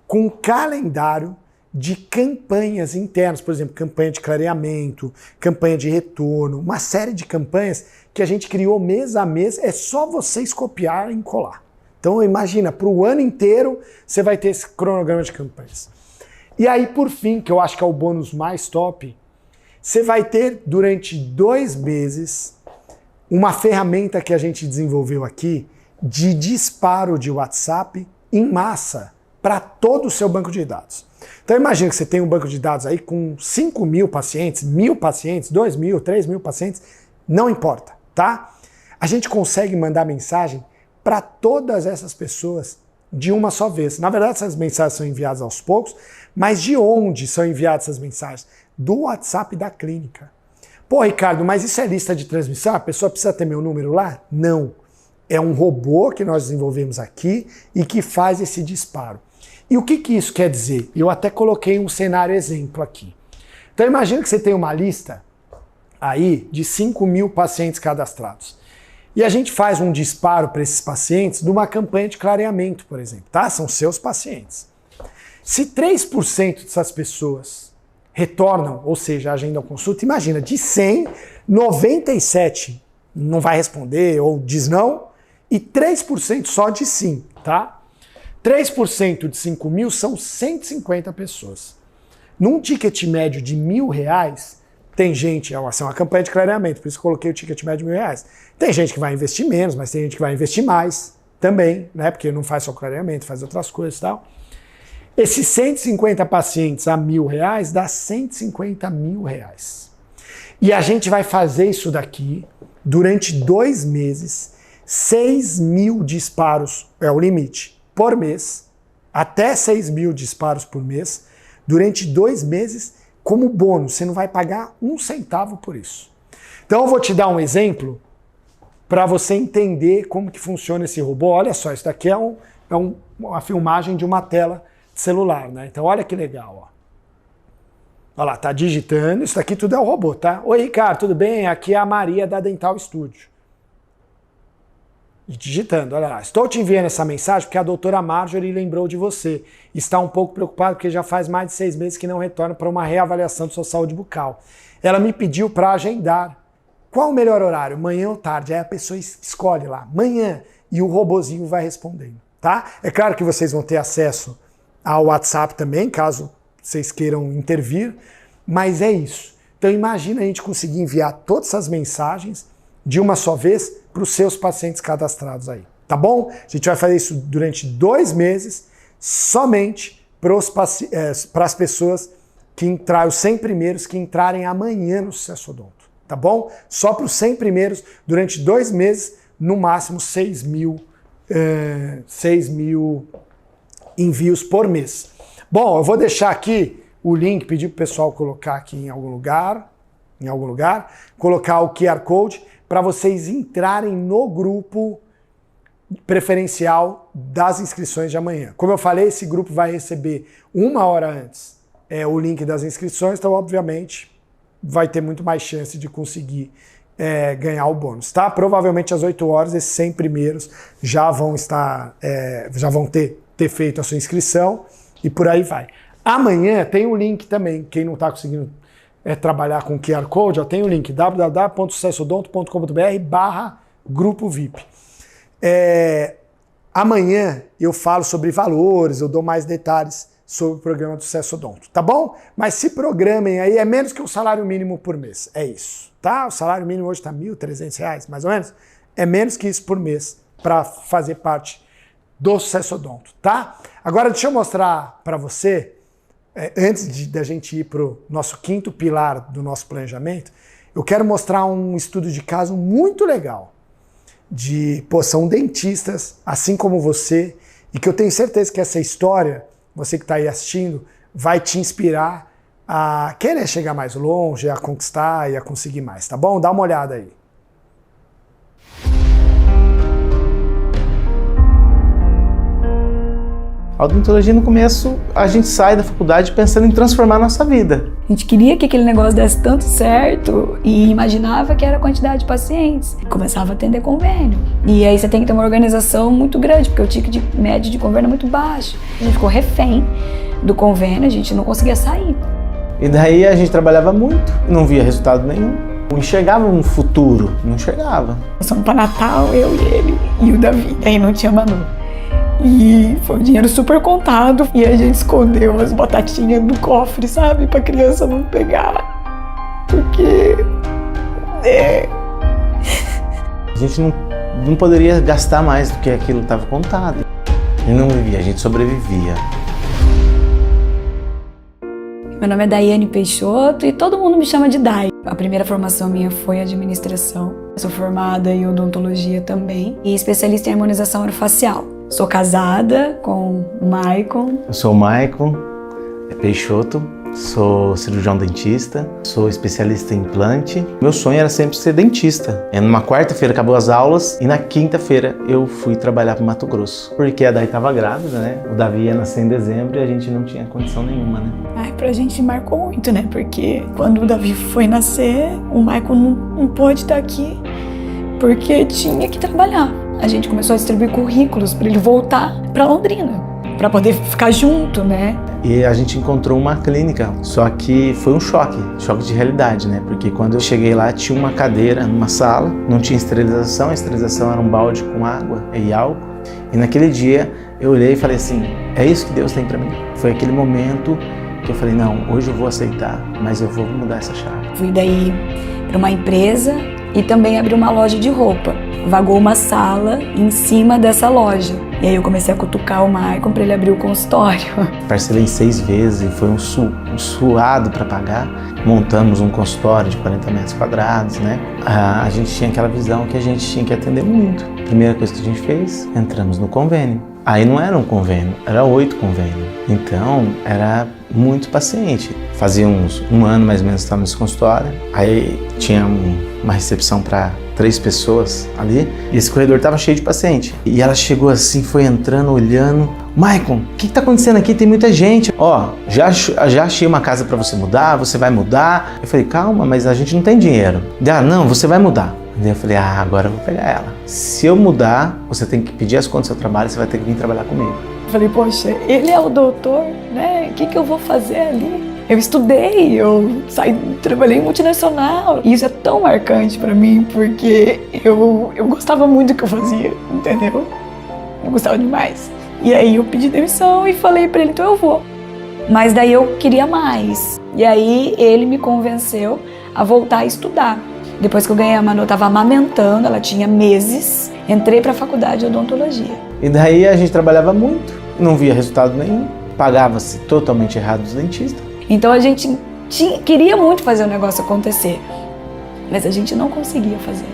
com um calendário de campanhas internas, por exemplo, campanha de clareamento, campanha de retorno, uma série de campanhas que a gente criou mês a mês, é só vocês copiarem e colar. Então imagina, para o ano inteiro você vai ter esse cronograma de campanhas. E aí, por fim, que eu acho que é o bônus mais top, você vai ter durante 2 meses uma ferramenta que a gente desenvolveu aqui de disparo de WhatsApp em massa para todo o seu banco de dados. Então imagina que você tem um banco de dados aí com 5.000 pacientes, 1.000 pacientes, 2.000, 3.000 pacientes, não importa, tá? A gente consegue mandar mensagem para todas essas pessoas de uma só vez. Na verdade, essas mensagens são enviadas aos poucos, mas de onde são enviadas essas mensagens? Do WhatsApp da clínica. Pô, Ricardo, mas isso é lista de transmissão? A pessoa precisa ter meu número lá? Não. É um robô que nós desenvolvemos aqui e que faz esse disparo. E o que isso quer dizer? Eu até coloquei um cenário exemplo aqui. Então imagina que você tem uma lista aí de 5.000 pacientes cadastrados. E a gente faz um disparo para esses pacientes de uma campanha de clareamento, por exemplo, tá? São seus pacientes. Se 3% dessas pessoas retornam, ou seja, agendam consulta, imagina, de 100, 97 não vai responder ou diz não, e 3% só diz sim, tá? 3% de 5 mil são 150 pessoas. Num ticket médio de R$1.000, tem gente, é uma campanha de clareamento, por isso que eu coloquei o ticket médio de R$1.000. Tem gente que vai investir menos, mas tem gente que vai investir mais também, né? Porque não faz só clareamento, faz outras coisas e tal. Esses 150 pacientes a R$1.000 dá R$150 mil. E a gente vai fazer isso daqui durante 2 meses, 6 mil disparos é o limite por mês, até 6 mil disparos por mês, durante 2 meses, como bônus. Você não vai pagar 1 centavo por isso. Então eu vou te dar um exemplo para você entender como que funciona esse robô. Olha só, isso daqui é uma filmagem de uma tela de celular, né? Então olha que legal, ó. Olha lá, tá digitando, isso daqui tudo é o robô, tá? Oi, Ricardo, tudo bem? Aqui é a Maria da Dental Studio. E digitando, olha lá. Estou te enviando essa mensagem porque a doutora Marjorie lembrou de você. Está um pouco preocupada porque já faz mais de 6 meses que não retorna para uma reavaliação de sua saúde bucal. Ela me pediu para agendar. Qual o melhor horário? Manhã ou tarde? Aí a pessoa escolhe lá, manhã, e o robozinho vai respondendo, tá? É claro que vocês vão ter acesso ao WhatsApp também, caso vocês queiram intervir, mas é isso. Então imagina a gente conseguir enviar todas essas mensagens de uma só vez para os seus pacientes cadastrados aí, tá bom? A gente vai fazer isso durante 2 meses, somente para as pessoas que entrarem, os 100 primeiros que entrarem amanhã no Sucesso Odonto, tá bom? Só para os 100 primeiros, durante 2 meses, no máximo 6 mil envios por mês. Bom, eu vou deixar aqui o link, pedir para o pessoal colocar aqui em algum lugar, colocar o QR Code para vocês entrarem no grupo preferencial das inscrições de amanhã. Como eu falei, esse grupo vai receber 1 hora antes o link das inscrições, então obviamente vai ter muito mais chance de conseguir ganhar o bônus, tá? Provavelmente às 8 horas esses 100 primeiros já vão ter feito a sua inscrição e por aí vai. Amanhã tem um link também, quem não está conseguindo trabalhar com QR Code, tem o link www.sucessodonto.com.br/grupo VIP. Amanhã eu falo sobre valores, eu dou mais detalhes sobre o programa do Sucesso Odonto, tá bom? Mas se programem aí, é menos que o salário mínimo por mês, é isso, tá? O salário mínimo hoje está R$ 1.300, mais ou menos, é menos que isso por mês para fazer parte do Sucesso Odonto, tá? Agora deixa eu mostrar para você, antes da gente ir para o nosso 5º pilar do nosso planejamento, eu quero mostrar um estudo de caso muito legal. São dentistas, assim como você, e que eu tenho certeza que essa história, você que está aí assistindo, vai te inspirar a querer chegar mais longe, a conquistar e a conseguir mais, tá bom? Dá uma olhada aí.
A odontologia, no começo, a gente sai da faculdade pensando em transformar a nossa vida.
A gente queria que aquele negócio desse tanto certo e imaginava que era a quantidade de pacientes. Começava a atender convênio. E aí você tem que ter uma organização muito grande, porque o ticket médio de convênio é muito baixo. A gente ficou refém do convênio, a gente não conseguia sair.
E daí a gente trabalhava muito, não via resultado nenhum. Não enxergava um futuro, não enxergava.
Nós fomos para Natal, eu e ele, e o Davi. Aí não tinha Manu. E foi um dinheiro super contado. E a gente escondeu as batatinhas no cofre, sabe? Pra criança não pegar. Porque...
A gente não poderia gastar mais do que aquilo estava contado. E não vivia, a gente sobrevivia.
Meu nome é Daiane Peixoto e todo mundo me chama de Dai. A primeira formação minha foi administração. Eu sou formada em odontologia também e especialista em harmonização orofacial. Sou casada com o Maicon.
Eu sou o Maicon Peixoto, sou cirurgião dentista, sou especialista em implante. Meu sonho era sempre ser dentista. Numa quarta-feira acabou as aulas e na quinta-feira eu fui trabalhar para Mato Grosso. Porque a Dai estava grávida, né? O Davi ia nascer em dezembro e a gente não tinha condição nenhuma, né?
Pra gente marcou muito, né? Porque quando o Davi foi nascer, o Maicon não pôde estar aqui porque tinha que trabalhar. A gente começou a distribuir currículos para ele voltar para Londrina, para poder ficar junto, né?
E a gente encontrou uma clínica, só que foi um choque de realidade, né? Porque quando eu cheguei lá tinha uma cadeira numa sala, não tinha esterilização, a esterilização era um balde com água e álcool. E naquele dia Eu olhei e falei assim, é isso que Deus tem para mim? Foi aquele momento que eu falei, não, hoje eu vou aceitar, mas eu vou mudar essa chave.
Fui daí para uma empresa e também abri uma loja de roupa. Vagou uma sala em cima dessa loja. E aí eu comecei a cutucar o Maicon para ele abrir o consultório.
Parcelei em 6 vezes e foi um suado para pagar. Montamos um consultório de 40 metros quadrados, né? A gente tinha aquela visão que a gente tinha que atender muito. Primeira coisa que a gente fez, entramos no convênio. Aí não era um convênio, era 8 convênios. Então, era muito paciente. Fazia um ano mais ou menos que estava nesse consultório. Aí tinha uma recepção para 3 pessoas ali. E esse corredor estava cheio de paciente. E ela chegou assim, foi entrando, olhando. Maicon, o que está acontecendo aqui? Tem muita gente. Ó, já achei uma casa para você mudar, você vai mudar. Eu falei, calma, mas a gente não tem dinheiro. Não, você vai mudar. Daí eu falei, agora eu vou pegar ela. Se eu mudar, você tem que pedir as contas do seu trabalho, você vai ter que vir trabalhar comigo.
Eu falei, poxa, ele é o doutor, né? O que eu vou fazer ali? Eu estudei, eu trabalhei em multinacional. E isso é tão marcante pra mim, porque eu gostava muito do que eu fazia, entendeu? Eu gostava demais. E aí eu pedi demissão e falei pra ele, então eu vou. Mas daí eu queria mais. E aí ele me convenceu a voltar a estudar. Depois que eu ganhei a Manu, eu estava amamentando, ela tinha meses, entrei para a faculdade de odontologia.
E daí a gente trabalhava muito, não via resultado nenhum, pagava-se totalmente errado os dentistas.
Então a gente queria muito fazer o negócio acontecer, mas a gente não conseguia fazer.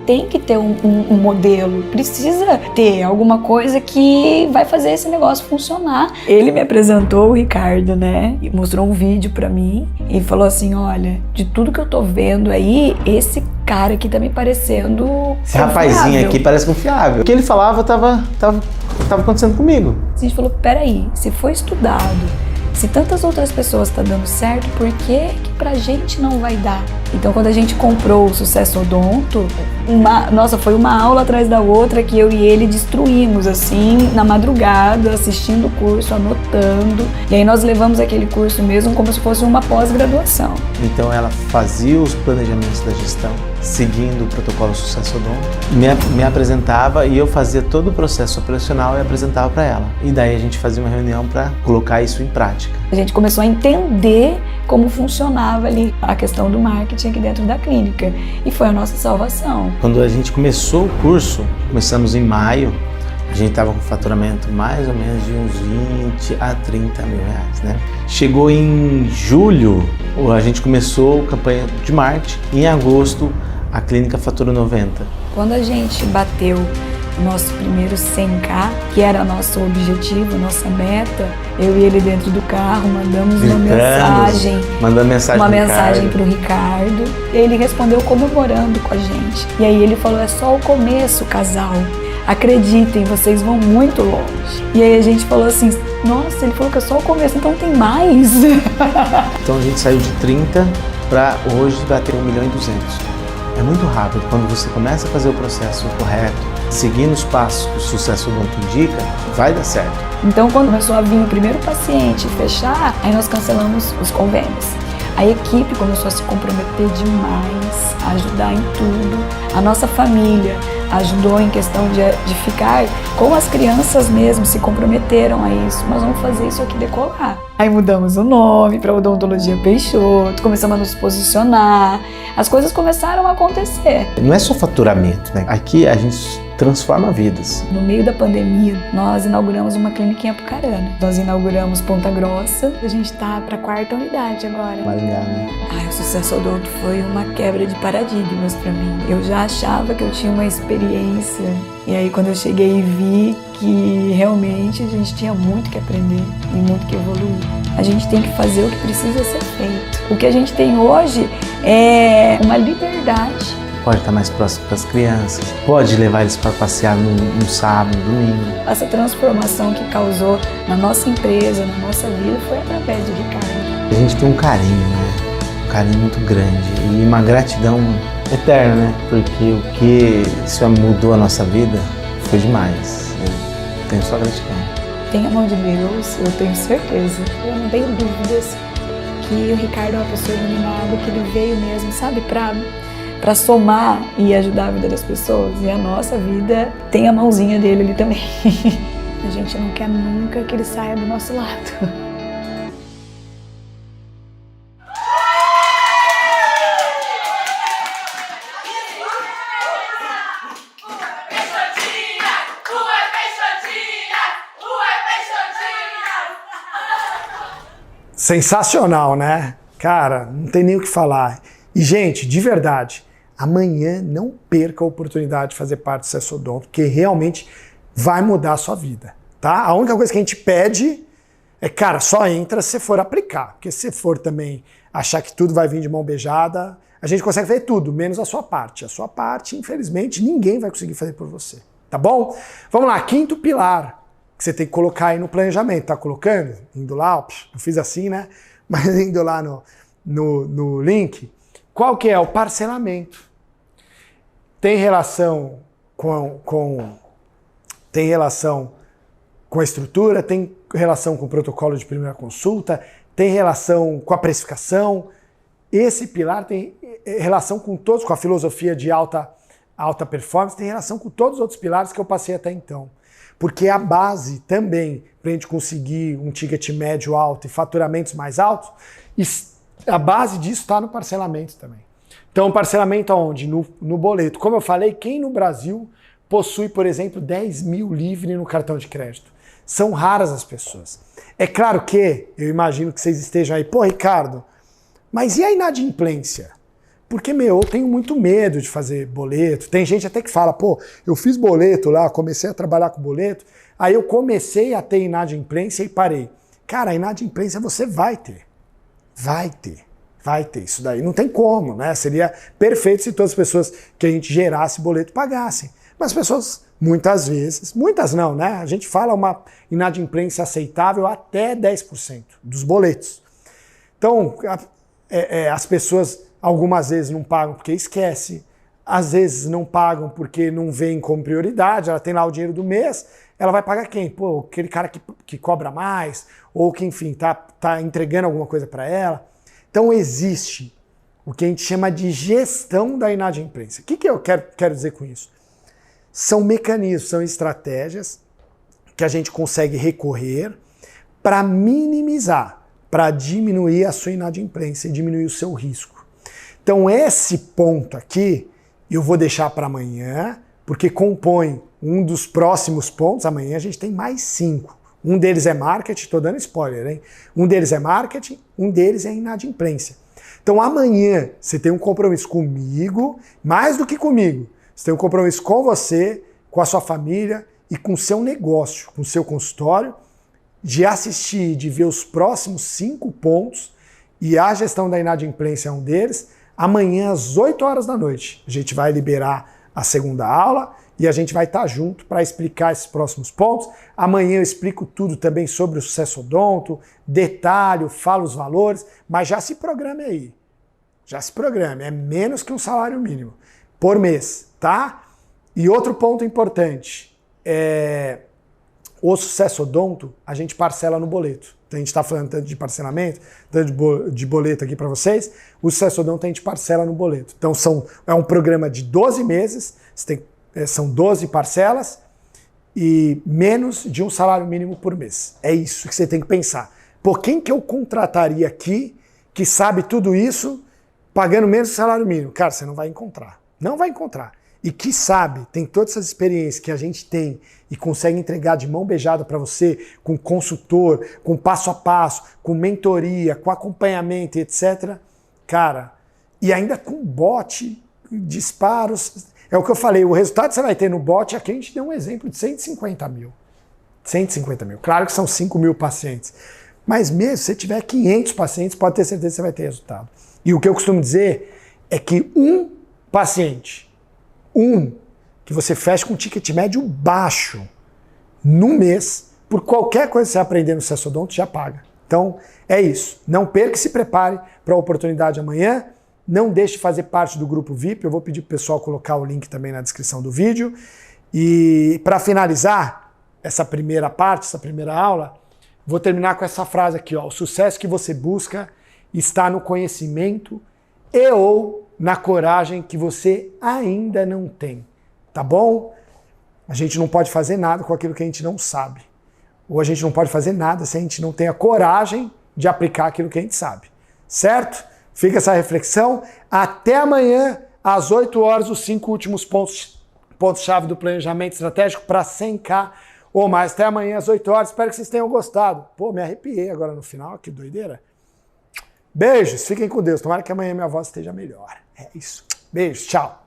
Tem que ter um modelo, precisa ter alguma coisa que vai fazer esse negócio funcionar. Ele me apresentou o Ricardo, né? E mostrou um vídeo pra mim e falou assim, olha, de tudo que eu tô vendo aí, esse cara aqui tá me parecendo
esse rapazinho aqui parece confiável. O que ele falava tava acontecendo comigo.
A gente falou, peraí, se foi estudado, se tantas outras pessoas estão dando certo, por que pra gente não vai dar? Então, quando a gente comprou o Sucesso Odonto, foi uma aula atrás da outra que eu e ele destruímos, assim, na madrugada, assistindo o curso, anotando. E aí nós levamos aquele curso mesmo como se fosse uma pós-graduação.
Então, ela fazia os planejamentos da gestão, seguindo o protocolo Sucesso Odonto, me apresentava e eu fazia todo o processo operacional e apresentava para ela. E daí a gente fazia uma reunião para colocar isso em prática.
A gente começou a entender como funcionava ali a questão do marketing aqui dentro da clínica e foi a nossa salvação.
Quando a gente começou o curso, começamos em maio, a gente estava com faturamento mais ou menos de uns 20 a 30 mil reais, né? Chegou em julho, a gente começou a campanha de marketing, em agosto a clínica faturou 90.
Quando a gente bateu o nosso primeiro 100K, que era nosso objetivo, nossa meta, eu e ele dentro do carro mandamos uma mensagem para o Ricardo. E ele respondeu comemorando com a gente. E aí ele falou, é só o começo, casal. Acreditem, vocês vão muito longe. E aí a gente falou assim, nossa, ele falou que é só o começo, então tem mais.
Então a gente saiu de 30 para hoje bater 1,2 milhão. É muito rápido. Quando você começa a fazer o processo correto, seguindo os passos que o Sucesso Odonto indica, vai dar certo.
Então, quando começou a vir o primeiro paciente fechar, aí nós cancelamos os convênios. A equipe começou a se comprometer demais, a ajudar em tudo. A nossa família ajudou em questão de ficar com as crianças mesmo, se comprometeram a isso. Nós vamos fazer isso aqui decolar. Aí mudamos o nome para Odontologia Peixoto, começamos a nos posicionar, as coisas começaram a acontecer.
Não é só faturamento, né? Aqui a gente transforma vidas.
No meio da pandemia, nós inauguramos uma clínica em Apucarana. Nós inauguramos Ponta Grossa. A gente está para a 4ª unidade agora.
Maringá, né?
O Sucesso Odonto foi uma quebra de paradigmas para mim. Eu já achava que eu tinha uma experiência. E aí quando eu cheguei e vi que realmente a gente tinha muito que aprender e muito que evoluir. A gente tem que fazer o que precisa ser feito. O que a gente tem hoje é uma liberdade.
Pode estar mais próximo das crianças, pode levar eles para passear no sábado, no domingo.
Essa transformação que causou na nossa empresa, na nossa vida, foi através do Ricardo.
A gente tem um carinho, né? Um carinho muito grande e uma gratidão eterna, né? Porque o que isso mudou a nossa vida foi demais. Eu tenho só gratidão.
Tem a mão de Deus, eu tenho certeza. Eu não tenho dúvidas que o Ricardo é uma pessoa iluminada, que ele veio mesmo, sabe, para somar e ajudar a vida das pessoas. E a nossa vida tem a mãozinha dele ali também. a gente não quer nunca que ele saia do nosso lado.
Sensacional, né? Cara, não tem nem o que falar. E, gente, de verdade, amanhã não perca a oportunidade de fazer parte do Sessodonto, porque realmente vai mudar a sua vida, tá? A única coisa que a gente pede é, cara, só entra se você for aplicar. Porque se você for também achar que tudo vai vir de mão beijada, a gente consegue fazer tudo, menos a sua parte. A sua parte, infelizmente, ninguém vai conseguir fazer por você, tá bom? Vamos lá, quinto pilar que você tem que colocar aí no planejamento. Tá colocando? Indo lá, eu fiz assim, né? Mas indo lá no link, qual que é? O parcelamento. Tem relação tem relação com a estrutura, tem relação com o protocolo de primeira consulta, tem relação com a precificação. Esse pilar tem relação com todos, com a filosofia de alta performance, tem relação com todos os outros pilares que eu passei até então. Porque a base também, para a gente conseguir um ticket médio alto e faturamentos mais altos, a base disso está no parcelamento também. Então, parcelamento aonde? No boleto. Como eu falei, quem no Brasil possui, por exemplo, 10 mil livre no cartão de crédito? São raras as pessoas. É claro que, eu imagino que vocês estejam aí, pô, Ricardo, mas e a inadimplência? Porque, eu tenho muito medo de fazer boleto. Tem gente até que fala, pô, eu fiz boleto lá, comecei a trabalhar com boleto, aí eu comecei a ter inadimplência e parei. Cara, a inadimplência você vai ter. Vai ter isso daí. Não tem como, né? Seria perfeito se todas as pessoas que a gente gerasse boleto pagassem. Mas as pessoas, muitas vezes, muitas não, né? A gente fala uma inadimplência aceitável até 10% dos boletos. Então, as pessoas algumas vezes não pagam porque esquece, às vezes não pagam porque não veem como prioridade, ela tem lá o dinheiro do mês, ela vai pagar quem? Pô, aquele cara que cobra mais, ou que, enfim, tá entregando alguma coisa para ela. Então existe o que a gente chama de gestão da inadimplência. O que eu quero dizer com isso? São mecanismos, são estratégias que a gente consegue recorrer para minimizar, para diminuir a sua inadimplência e diminuir o seu risco. Então esse ponto aqui eu vou deixar para amanhã, porque compõe um dos próximos pontos. Amanhã a gente tem mais 5. Um deles é marketing, estou dando spoiler, hein? Um deles é marketing, um deles é inadimplência. Então amanhã você tem um compromisso comigo, mais do que comigo. Você tem um compromisso com você, com a sua família e com o seu negócio, com o seu consultório, de assistir, de ver os próximos 5 pontos, e a gestão da inadimplência é um deles. Amanhã, às 8 horas da noite, a gente vai liberar a segunda aula e a gente vai estar junto para explicar esses próximos pontos. Amanhã eu explico tudo também sobre o Sessodonto, detalho, falo os valores, mas já se programe aí. Já se programe, é menos que um salário mínimo por mês, tá? E outro ponto importante, o Sessodonto a gente parcela no boleto. Então a gente está falando tanto de parcelamento, tanto de boleto aqui para vocês, o Sessodonto a gente parcela no boleto. Então é um programa de 12 meses, são 12 parcelas e menos de um salário mínimo por mês. É isso que você tem que pensar. Pô, quem que eu contrataria aqui que sabe tudo isso pagando menos do salário mínimo? Cara, você não vai encontrar. Não vai encontrar. E que sabe, tem todas essas experiências que a gente tem e consegue entregar de mão beijada para você, com consultor, com passo a passo, com mentoria, com acompanhamento, etc. Cara, e ainda com bot, disparos. É o que eu falei, o resultado que você vai ter no bot, aqui a gente deu um exemplo de 150 mil. 150 mil. Claro que são 5 mil pacientes. Mas mesmo se você tiver 500 pacientes, pode ter certeza que você vai ter resultado. E o que eu costumo dizer é que um paciente, que você fecha com um ticket médio baixo no mês, por qualquer coisa que você aprender no Sessodonto, já paga. Então, é isso. Não perca e se prepare para a oportunidade amanhã. Não deixe de fazer parte do grupo VIP. Eu vou pedir para o pessoal colocar o link também na descrição do vídeo. E para finalizar essa primeira parte, essa primeira aula, vou terminar com essa frase aqui, ó. O sucesso que você busca está no conhecimento e ou na coragem que você ainda não tem. Tá bom? A gente não pode fazer nada com aquilo que a gente não sabe. ou a gente não pode fazer nada se a gente não tem a coragem de aplicar aquilo que a gente sabe. Certo? Fica essa reflexão. Até amanhã, às 8 horas, os 5 últimos pontos-chave do planejamento estratégico para 100K ou mais. Até amanhã, às 8 horas. Espero que vocês tenham gostado. Pô, me arrepiei agora no final. Que doideira. Beijos. Fiquem com Deus. Tomara que amanhã minha voz esteja melhor. É isso. Beijos. Tchau.